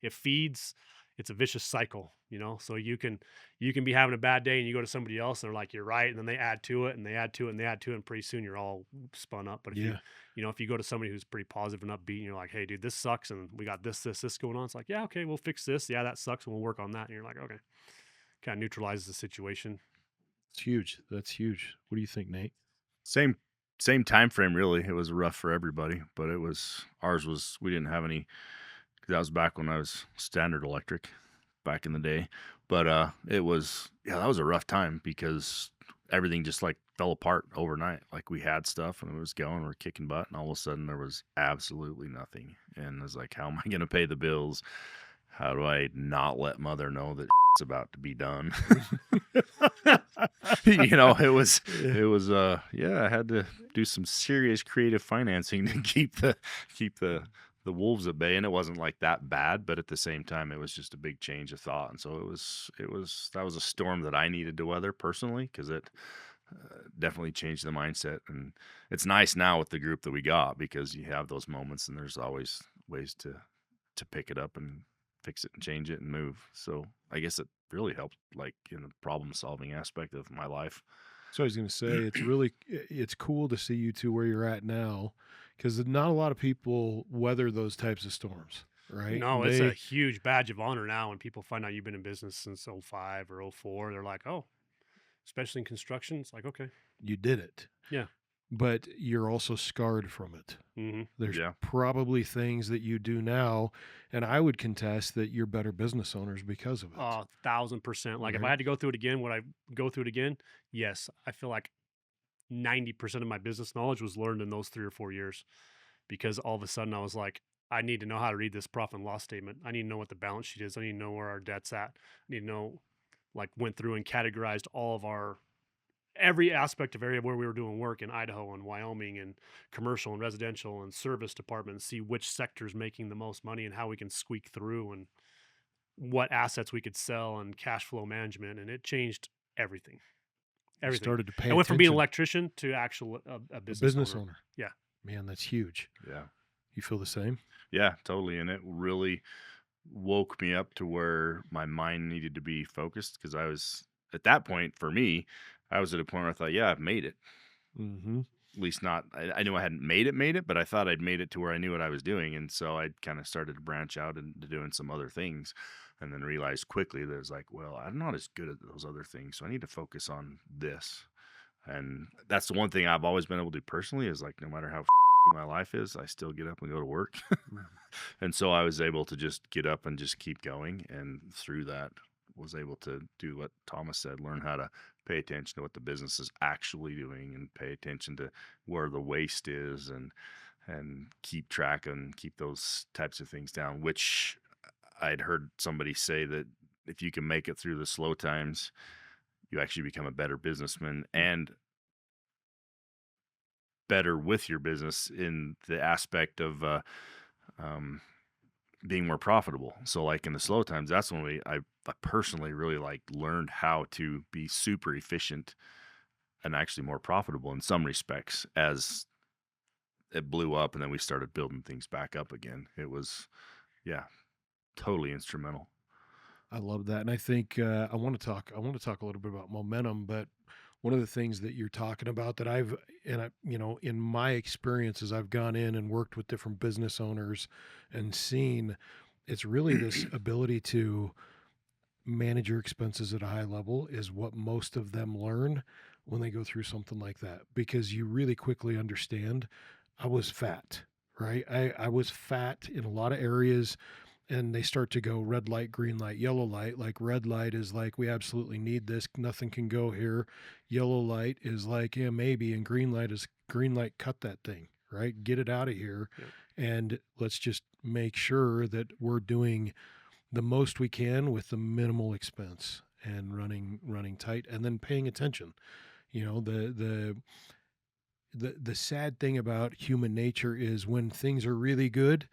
It feeds. It's a vicious cycle, So you can be having a bad day, and you go to somebody else, and they're like, "You're right," and then they add to it, and they add to it, and they add to it, and pretty soon you're all spun up. But if Yeah. if you go to somebody who's pretty positive and upbeat, and you're like, "Hey, dude, this sucks, and we got this going on," it's like, "Yeah, okay, we'll fix this. Yeah, that sucks, and we'll work on that." And you're like, "Okay," kind of neutralizes the situation. It's huge. That's huge. What do you think, Nate? Same time frame, really. It was rough for everybody, but ours was, we didn't have any, 'cause that was back when I was Standard Electric back in the day. But that was a rough time because everything just like fell apart overnight. Like we had stuff and it was going, we're kicking butt, and all of a sudden there was absolutely nothing. And I was like, how am I going to pay the bills? How do I not let mother know that it's about to be done? It was I had to do some serious creative financing to keep the wolves at bay, and it wasn't like that bad, but at the same time it was just a big change of thought. And so that was a storm that I needed to weather personally, because it definitely changed the mindset. And it's nice now with the group that we got, because you have those moments and there's always ways to pick it up and fix it and change it and move. So I guess it really helped, like in the problem solving aspect of my life. So I was going to say, it's cool to see you two where you're at now, because not a lot of people weather those types of storms, right? No, And it's a huge badge of honor now when people find out you've been in business since 05 or 04. They're like, "Oh," especially in construction. It's like, okay, you did it. yeah. But you're also scarred from it. Mm-hmm. There's Yeah. probably things that you do now, and I would contest that you're better business owners because of it. 1,000%. Like if I Right. had to go through it again, would I go through it again? Yes. I feel like 90% of my business knowledge was learned in those 3 or 4 years, because all of a sudden I was like, I need to know how to read this profit and loss statement. I need to know what the balance sheet is. I need to know where our debt's at. I need to know, like, went through and categorized all of every aspect of area where we were doing work in Idaho and Wyoming, and commercial and residential and service departments, see which sector's making the most money and how we can squeak through, and what assets we could sell, and cash flow management. And it changed everything. You Everything. started to pay I went from being an attention. electrician to actual a A business, business owner. owner. Yeah. Man, that's huge. Yeah. You feel the same? Yeah, totally. And it really woke me up to where my mind needed to be focused, because I was at that point, for me, I was at a point where I thought, yeah, I've made it. Mm-hmm. At least not, I knew I hadn't made it, but I thought I'd made it to where I knew what I was doing. And so I kind of started to branch out into doing some other things, and then realized quickly that it's like, well, I'm not as good at those other things, so I need to focus on this. And that's the one thing I've always been able to do personally, is like, no matter how my life is, I still get up and go to work. And so I was able to just get up and just keep going. And through that, was able to do what Thomas said, learn how to pay attention to what the business is actually doing, and pay attention to where the waste is, and keep track and keep those types of things down, which I'd heard somebody say that if you can make it through the slow times, you actually become a better businessman and better with your business in the aspect of being more profitable. So like in the slow times, that's when I personally really like learned how to be super efficient and actually more profitable in some respects, as it blew up and then we started building things back up again. It was, yeah, totally instrumental. I love that, and I think I want to talk a little bit about momentum. But one of the things that you're talking about that in my experiences, I've gone in and worked with different business owners and seen it's really this ability to manage your expenses at a high level is what most of them learn when they go through something like that, because you really quickly understand I was fat, right? I was fat in a lot of areas, and they start to go red light, green light, yellow light. Like red light is like, we absolutely need this. Nothing can go here. Yellow light is like, yeah, maybe. And green light is green light, cut that thing, right? Get it out of here. Yep. And let's just make sure that we're doing the most we can with the minimal expense and running tight, and then paying attention. The sad thing about human nature is when things are really good,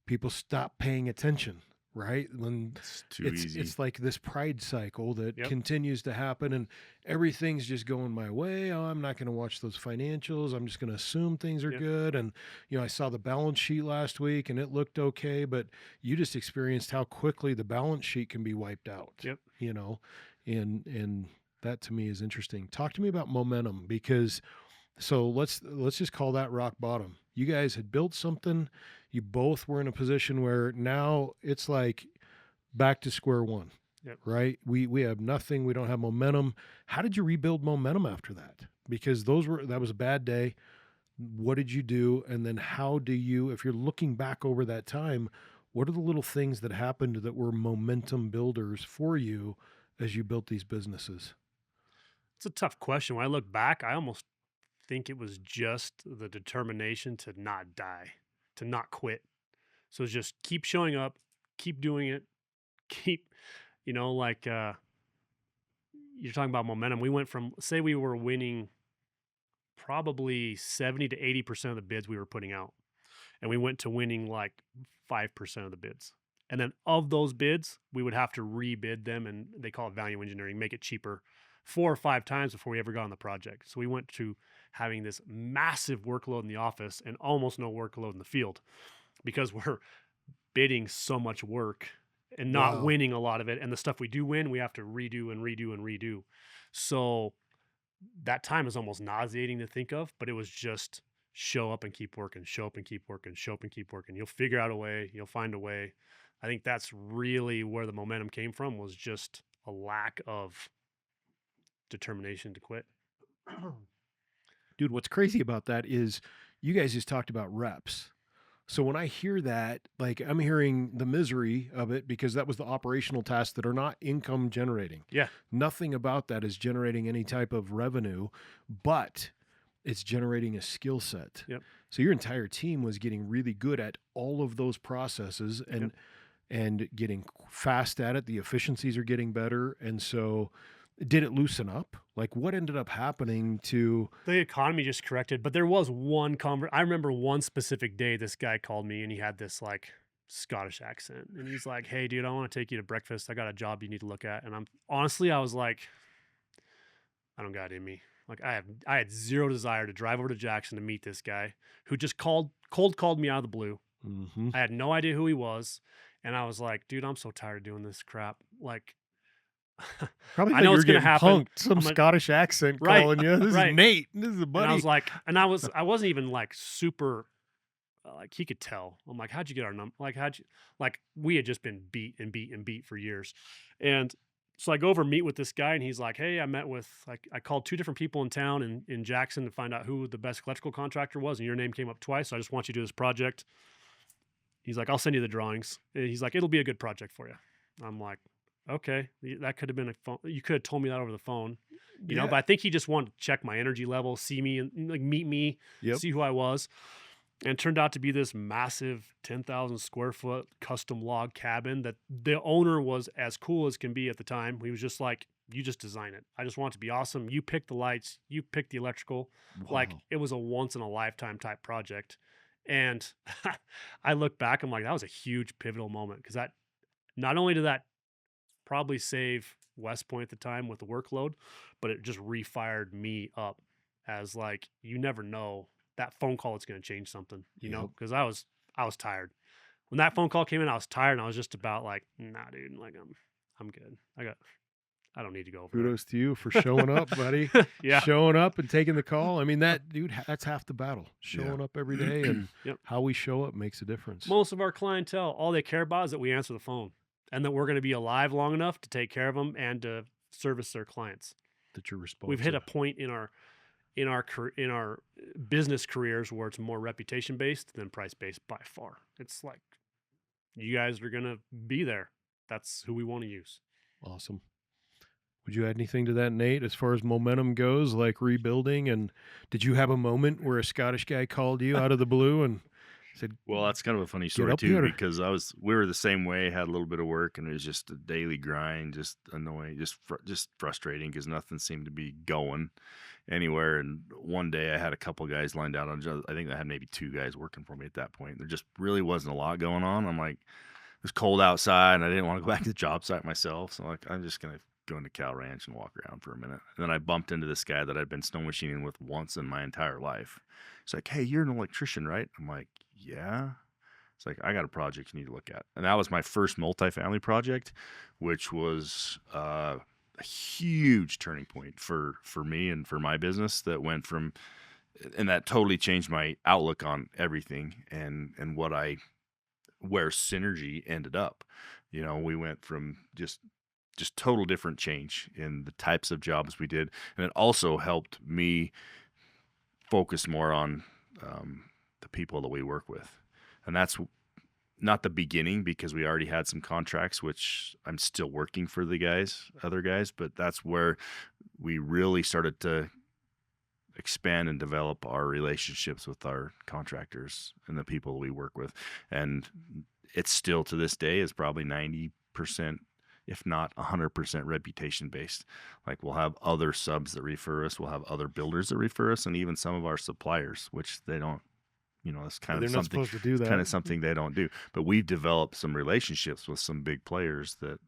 people stop paying attention, right? When It's too easy. it's like this pride cycle that Yep. continues to happen, and everything's just going my way. Oh, I'm not going to watch those financials. I'm just going to assume things are Yep. good. And I saw the balance sheet last week and it looked okay, but you just experienced how quickly the balance sheet can be wiped out. Yep. And that to me is interesting. Talk to me about momentum, because so let's just call that rock bottom. You guys had built something. You both were in a position where now it's like back to square one. Yep. Right? We have nothing. We don't have momentum. How did you rebuild momentum after that? Because that was a bad day. What did you do? And then how do you, if you're looking back over that time, what are the little things that happened that were momentum builders for you as you built these businesses? It's a tough question. When I look back, I almost think it was just the determination to not die, to not quit. So it's just keep showing up, keep doing it, keep, you're talking about momentum. We went from, say we were winning probably 70 to 80% of the bids we were putting out. And we went to winning like 5% of the bids. And then of those bids, we would have to rebid them, and they call it value engineering, make it cheaper 4 or 5 times before we ever got on the project. So we went to having this massive workload in the office and almost no workload in the field, because we're bidding so much work and not Wow. winning a lot of it. And the stuff we do win, we have to redo and redo and redo. So that time is almost nauseating to think of, but it was just show up and keep working, show up and keep working, show up and keep working. You'll figure out a way, you'll find a way. I think that's really where the momentum came from, was just a lack of determination to quit. Dude, what's crazy about that is you guys just talked about reps. So when I hear that, like, I'm hearing the misery of it, because that was the operational tasks that are not income generating. Yeah. Nothing about that is generating any type of revenue, but it's generating a skill set. Yep. So your entire team was getting really good at all of those processes and getting fast at it. The efficiencies are getting better. And so did it loosen up? Like, what ended up happening to... The economy just corrected, but there was one I remember one specific day this guy called me, and he had this like Scottish accent, and he's like, "Hey dude, I want to take you to breakfast. I got a job you need to look at." And I was like, I don't got it in me. Like I had zero desire to drive over to Jackson to meet this guy who just cold called me out of the blue. Mm-hmm. I had no idea who he was, and I was like, dude, I'm so tired of doing this crap. Like, Probably I thought know you it's were gonna getting happen. punked. Some I'm like, Scottish accent Right, calling you. This right. is Nate. This is a buddy. And I was like, I wasn't even like super, like he could tell. I'm like, how'd you get our number? Like, we had just been beat and beat and beat for years. And so I go over and meet with this guy, and he's like, hey, I called 2 different people in town in Jackson to find out who the best electrical contractor was, and your name came up twice. So I just want you to do this project. He's like, I'll send you the drawings. And he's like, it'll be a good project for you. I'm like, okay, that could have been a phone. You could have told me that over the phone, you know, but I think he just wanted to check my energy level, see me and like meet me, Yep. see who I was. And it turned out to be this massive 10,000 square foot custom log cabin that the owner was as cool as can be at the time. He was just like, you just design it. I just want it to be awesome. You pick the lights, you pick the electrical. Like, Wow. it was a once in a lifetime type project. And I look back, I'm like, that was a huge pivotal moment, because that, not only did that probably save West Point at the time with the workload, but it just refired me up as like, you never know, that phone call is going to change something, you know, Yep. because I was tired. When that phone call came in, I was tired, and I was just about like, nah, dude, like I'm good. I don't need to go over there. Kudos to you for showing up, buddy. Yeah. Showing up and taking the call. I mean, that's half the battle. Showing up every day, and Yep. how we show up makes a difference. Most of our clientele, all they care about is that we answer the phone and that we're going to be alive long enough to take care of them and to service their clients. That you're responsive. We've hit a point in our business careers where it's more reputation based than price based by far. It's like, you guys are going to be there. That's who we want to use. Awesome. Would you add anything to that, Nate, as far as momentum goes, like rebuilding? And did you have a moment where a Scottish guy called you out of the blue and said, Well, that's kind of a funny story up too, here. because we were the same way, had a little bit of work, and it was just a daily grind, just annoying, just frustrating because nothing seemed to be going anywhere. And one day I had a couple guys lined out I think I had maybe 2 guys working for me at that point. There just really wasn't a lot going on. I'm like, it was cold outside and I didn't want to go back to the job site myself. So I'm just going to go into Cal Ranch and walk around for a minute. And then I bumped into this guy that I'd been snow machining with once in my entire life. He's like, "Hey, you're an electrician, right?" I'm like, "Yeah." It's like, "I got a project you need to look at." And that was my first multifamily project, which was a huge turning point for me and for my business. That went from, and that totally changed my outlook on everything and where synergy ended up. We went from just total different change in the types of jobs we did. And it also helped me focus more on the people that we work with. And that's not the beginning, because we already had some contracts, which I'm still working for other guys, but that's where we really started to expand and develop our relationships with our contractors and the people we work with. And it's still, to this day, is probably 90%, if not 100% reputation based. Like, we'll have other subs that refer us, we'll have other builders that refer us, and even some of our suppliers, which they don't, that's kind they're of not something, supposed to do that. kind of something they don't do. But we've developed some relationships with some big players that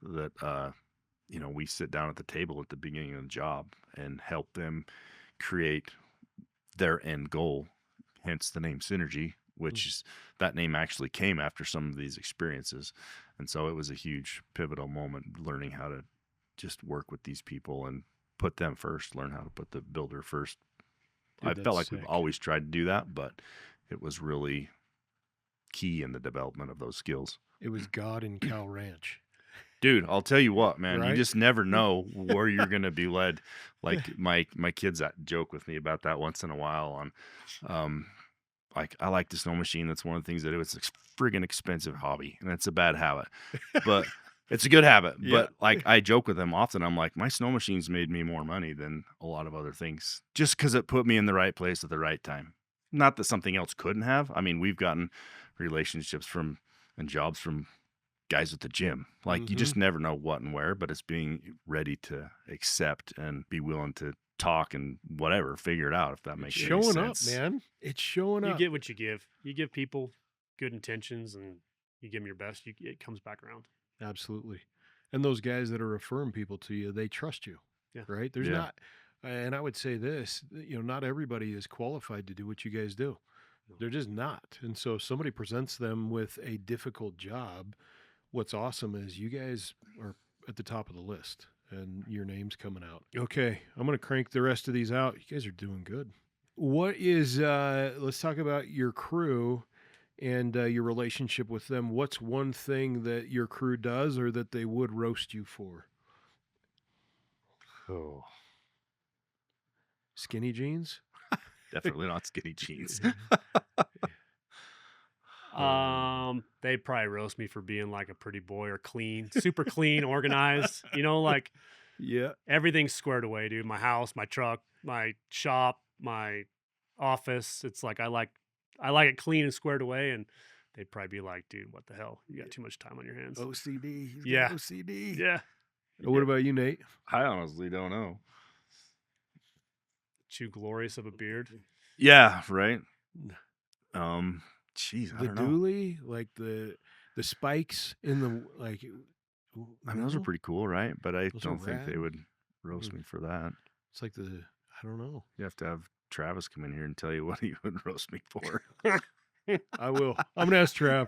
we sit down at the table at the beginning of the job and help them create their end goal, hence the name Synergy, which is, that name actually came after some of these experiences. And so it was a huge pivotal moment, learning how to just work with these people and put them first, learn how to put the builder first. Dude, I felt like that's we've sick. always tried to do that, but it was really key in the development of those skills. It was God in Cal Ranch. Dude, I'll tell you what, man, Right? you just never know where you're going to be led. Like, my kids joke with me about that once in a while on, like, I like the snow machine. That's one of the things that it's a friggin' expensive hobby, and it's a bad habit, but it's a good habit. Yeah. But like, I joke with them often. I'm like, my snow machine's made me more money than a lot of other things, just because it put me in the right place at the right time. Not that something else couldn't have. I mean, we've gotten relationships and jobs from guys at the gym. Like, you just never know what and where, but it's being ready to accept and be willing to talk and whatever, figure it out, if that makes any Showing up, sense. man. It's showing You up. get what you give. You give people good intentions and you give them your best. It comes back around. Absolutely. And those guys that are referring people to you, they trust you. Yeah. Right? There's Yeah. not, and I would say this, not everybody is qualified to do what you guys do. No. They're just not. And so if somebody presents them with a difficult job, what's awesome is you guys are at the top of the list and your name's coming out. Okay, I'm going to crank the rest of these out. You guys are doing good. What is, let's talk about your crew and your relationship with them. What's one thing that your crew does or that they would roast you for? Oh, Skinny jeans? definitely not skinny jeans. They'd probably roast me for being like a pretty boy or clean, super clean, organized. Like Yeah. everything's squared away, dude. My house, my truck, my shop, my office. It's like I like it clean and squared away, and they'd probably be like, "Dude, what the hell? You got too much time on your hands." OCD. He's got Yeah. OCD. Yeah. What about you, Nate? I honestly don't know. Too glorious of a beard. Yeah, right. Jeez, I The don't know. dually, like the spikes in the like. I mean, those are no? pretty cool, right? But I Those are don't think they rad. would roast me for that. It's like I don't know. You have to have Travis come in here and tell you what he would roast me for. I will. I'm gonna ask Trav.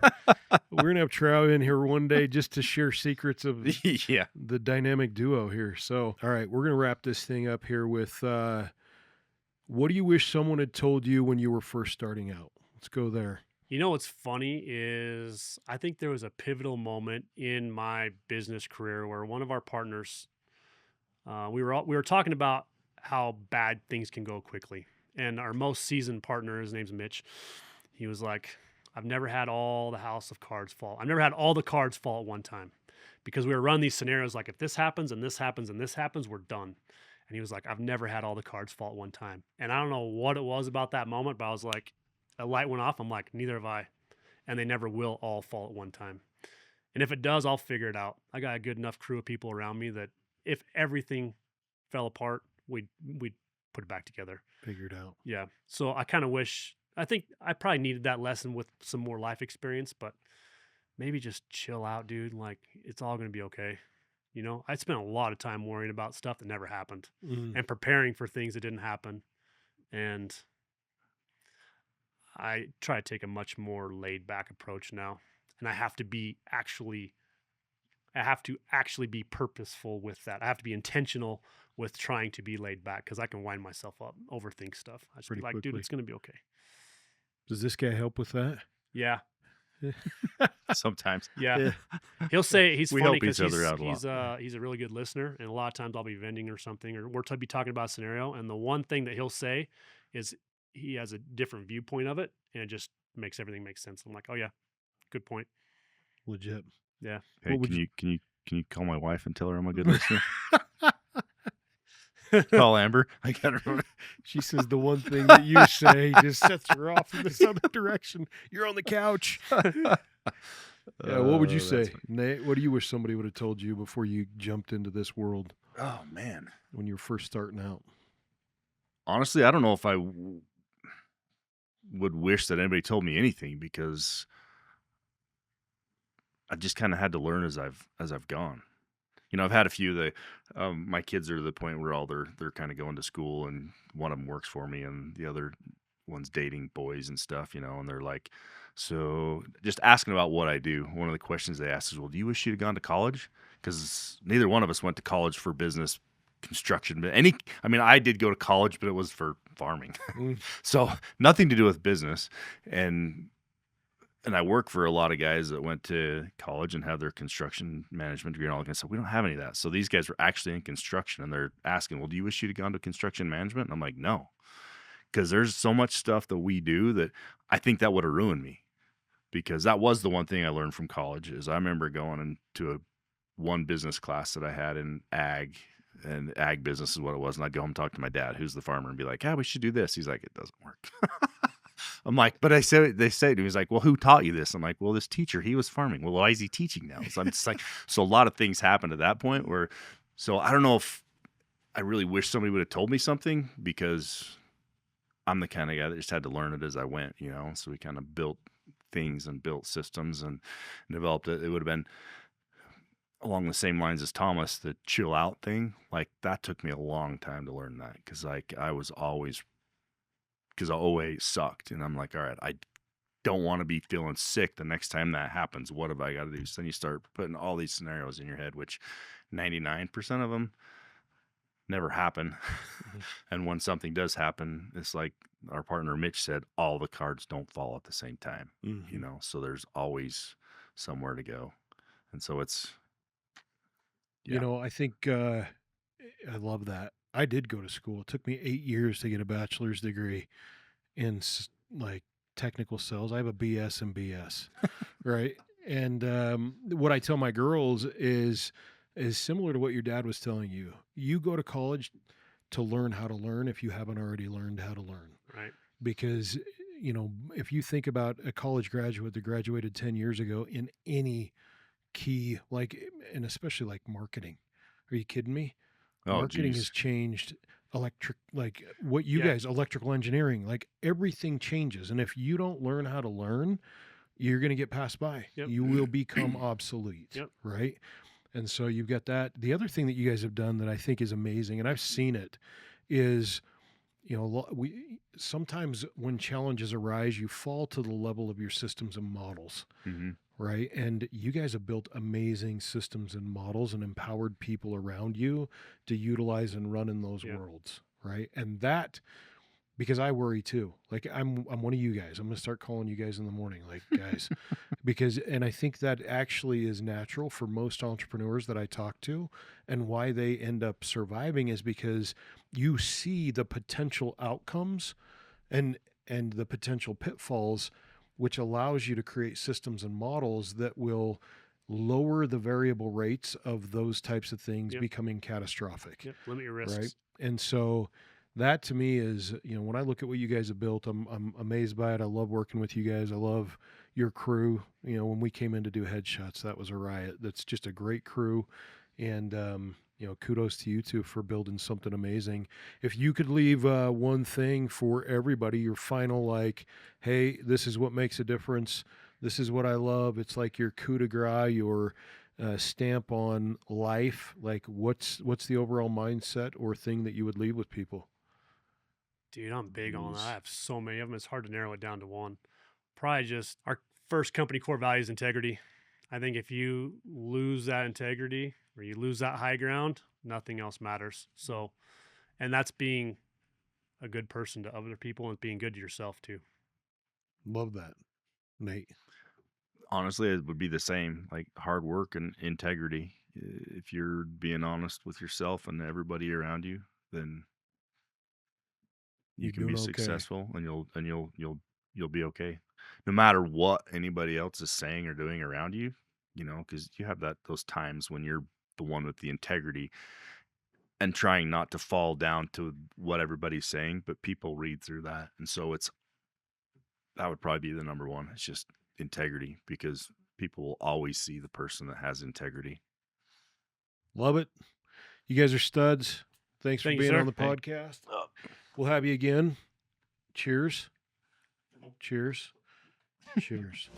We're gonna have Trav in here one day just to share secrets of Yeah. the dynamic duo here. So, all right, we're gonna wrap this thing up here with what do you wish someone had told you when you were first starting out? Let's go there. You know what's funny is I think there was a pivotal moment in my business career where one of our partners, we were talking about how bad things can go quickly, and our most seasoned partner, his name's Mitch, he was like, "I've never had all the house of cards fall. I've never had all the cards fall at one time," because we were running these scenarios like if this happens and this happens and this happens, we're done. And he was like, "I've never had all the cards fall at one time," and I don't know what it was about that moment, but I was like, a light went off. I'm like, neither have I. And they never will all fall at one time. And if it does, I'll figure it out. I got a good enough crew of people around me that if everything fell apart, we'd put it back together. Figure it out. Yeah. So I kind of wish, I think I probably needed that lesson with some more life experience, but maybe just chill out, dude. Like, it's all going to be okay. You know, I spent a lot of time worrying about stuff that never happened and preparing for things that didn't happen. And I try to take a much more laid back approach now. And I have to actually be purposeful with that. I have to be intentional with trying to be laid back because I can wind myself up, overthink stuff. I just be Pretty like, dude, quickly. it's going to be okay. Does this guy help with that? Yeah. Sometimes. Yeah. He'll say he's We funny help each because other out a lot. he's a really good listener. And a lot of times I'll be vending or something, or we're to be talking about a scenario. And the one thing that he'll say is he has a different viewpoint of it, and it just makes everything make sense. I'm like, oh yeah, good point. Legit. Yeah. Hey, What would can you call my wife and tell her I'm a good listener? Call Amber. I got to remember. She says the one thing that you say just sets her off in this other direction. You're on the couch. Yeah, what would you That's say, funny. Nate? What do you wish somebody would have told you before you jumped into this world Oh man. when you were first starting out? Honestly, I don't know if I would wish that anybody told me anything because I just kind of had to learn as I've gone. You know, I've had a few that my kids are to the point where they're kind of going to school, and one of them works for me, and the other one's dating boys and stuff. You know, and they're like, so just asking about what I do. One of the questions they ask is, "Well, do you wish you'd have gone to college?" Because neither one of us went to college for business, construction, but I did go to college, but it was for farming, so nothing to do with business, and I work for a lot of guys that went to college and have their construction management degree and all that kind of stuff. We don't have any of that. So these guys were actually in construction, and they're asking, well, do you wish you'd have gone to construction management? And I'm like, no, because there's so much stuff that we do that I think that would have ruined me, because that was the one thing I learned from college is I remember going into one business class that I had in ag, and ag business is what it was. And I'd go home and talk to my dad, who's the farmer, and be like, we should do this. He's like, it doesn't work. I'm like, but they say to me, he's like, well, who taught you this? I'm like, well, this teacher, he was farming. Well, why is he teaching now? So I'm just like, so a lot of things happened at that point so I don't know if I really wish somebody would have told me something, because I'm the kind of guy that just had to learn it as I went, you know? So we kind of built things and built systems and developed it. It would have been along the same lines as Thomas, the chill out thing. Like that took me a long time to learn that. Cause like because OA sucked. And I'm like, all right, I don't want to be feeling sick the next time that happens. What have I got to do? So then you start putting all these scenarios in your head, which 99% of them never happen. And when something does happen, it's like our partner Mitch said, all the cards don't fall at the same time, you know? So there's always somewhere to go. And so it's, You know, I think I love that. I did go to school. It took me 8 years to get a bachelor's degree in like technical sales. I have a BS and BS, right? And what I tell my girls is similar to what your dad was telling you. You go to college to learn how to learn if you haven't already learned how to learn. Right. Because, you know, if you think about a college graduate that graduated 10 years ago in any key, like, and especially like marketing, are you kidding me? Marketing has changed. Like what you guys, electrical engineering, like everything changes. And if you don't learn how to learn, you're going to get passed by. Yep. You will become obsolete. Yep. Right. And so you've got that. The other thing that you guys have done that I think is amazing, and I've seen it, is we sometimes when challenges arise, you fall to the level of your systems and models, Mm-hmm. right? And you guys have built amazing systems and models and empowered people around you to utilize and run in those Yeah. worlds, right? And that, because I worry too. Like I'm one of you guys. I'm gonna start calling you guys in the morning, like guys, and I think that actually is natural for most entrepreneurs that I talk to, and why they end up surviving is because you see the potential outcomes and the potential pitfalls, which allows you to create systems and models that will lower the variable rates of those types of things Yep. becoming catastrophic. Yep. Limit your risks. Right. And so that to me is, when I look at what you guys have built, I'm amazed by it. I love working with you guys. I love your crew. When we came in to do headshots, that was a riot. That's just a great crew. And, kudos to you two for building something amazing. If you could leave one thing for everybody, your final, like, hey, this is what makes a difference. This is what I love. It's like your coup de grace, your stamp on life. Like, what's the overall mindset or thing that you would leave with people? Dude, I'm big on that. I have so many of them. It's hard to narrow it down to one. Probably just our first company core value is integrity. I think if you lose that integrity or you lose that high ground, nothing else matters. So, and that's being a good person to other people and being good to yourself too. Love that, Nate. Honestly, it would be the same, like hard work and integrity. If you're being honest with yourself and everybody around you, then you You're can be doing okay. successful, and you'll be okay, no matter what anybody else is saying or doing around you. Because you have those times when you're the one with the integrity and trying not to fall down to what everybody's saying, but people read through that, and so that would probably be the number one. It's just integrity, because people will always see the person that has integrity. Love it. You guys are studs. Thanks for Thank you, being sir. on the podcast. We'll have you again. Cheers. Cheers. Cheers.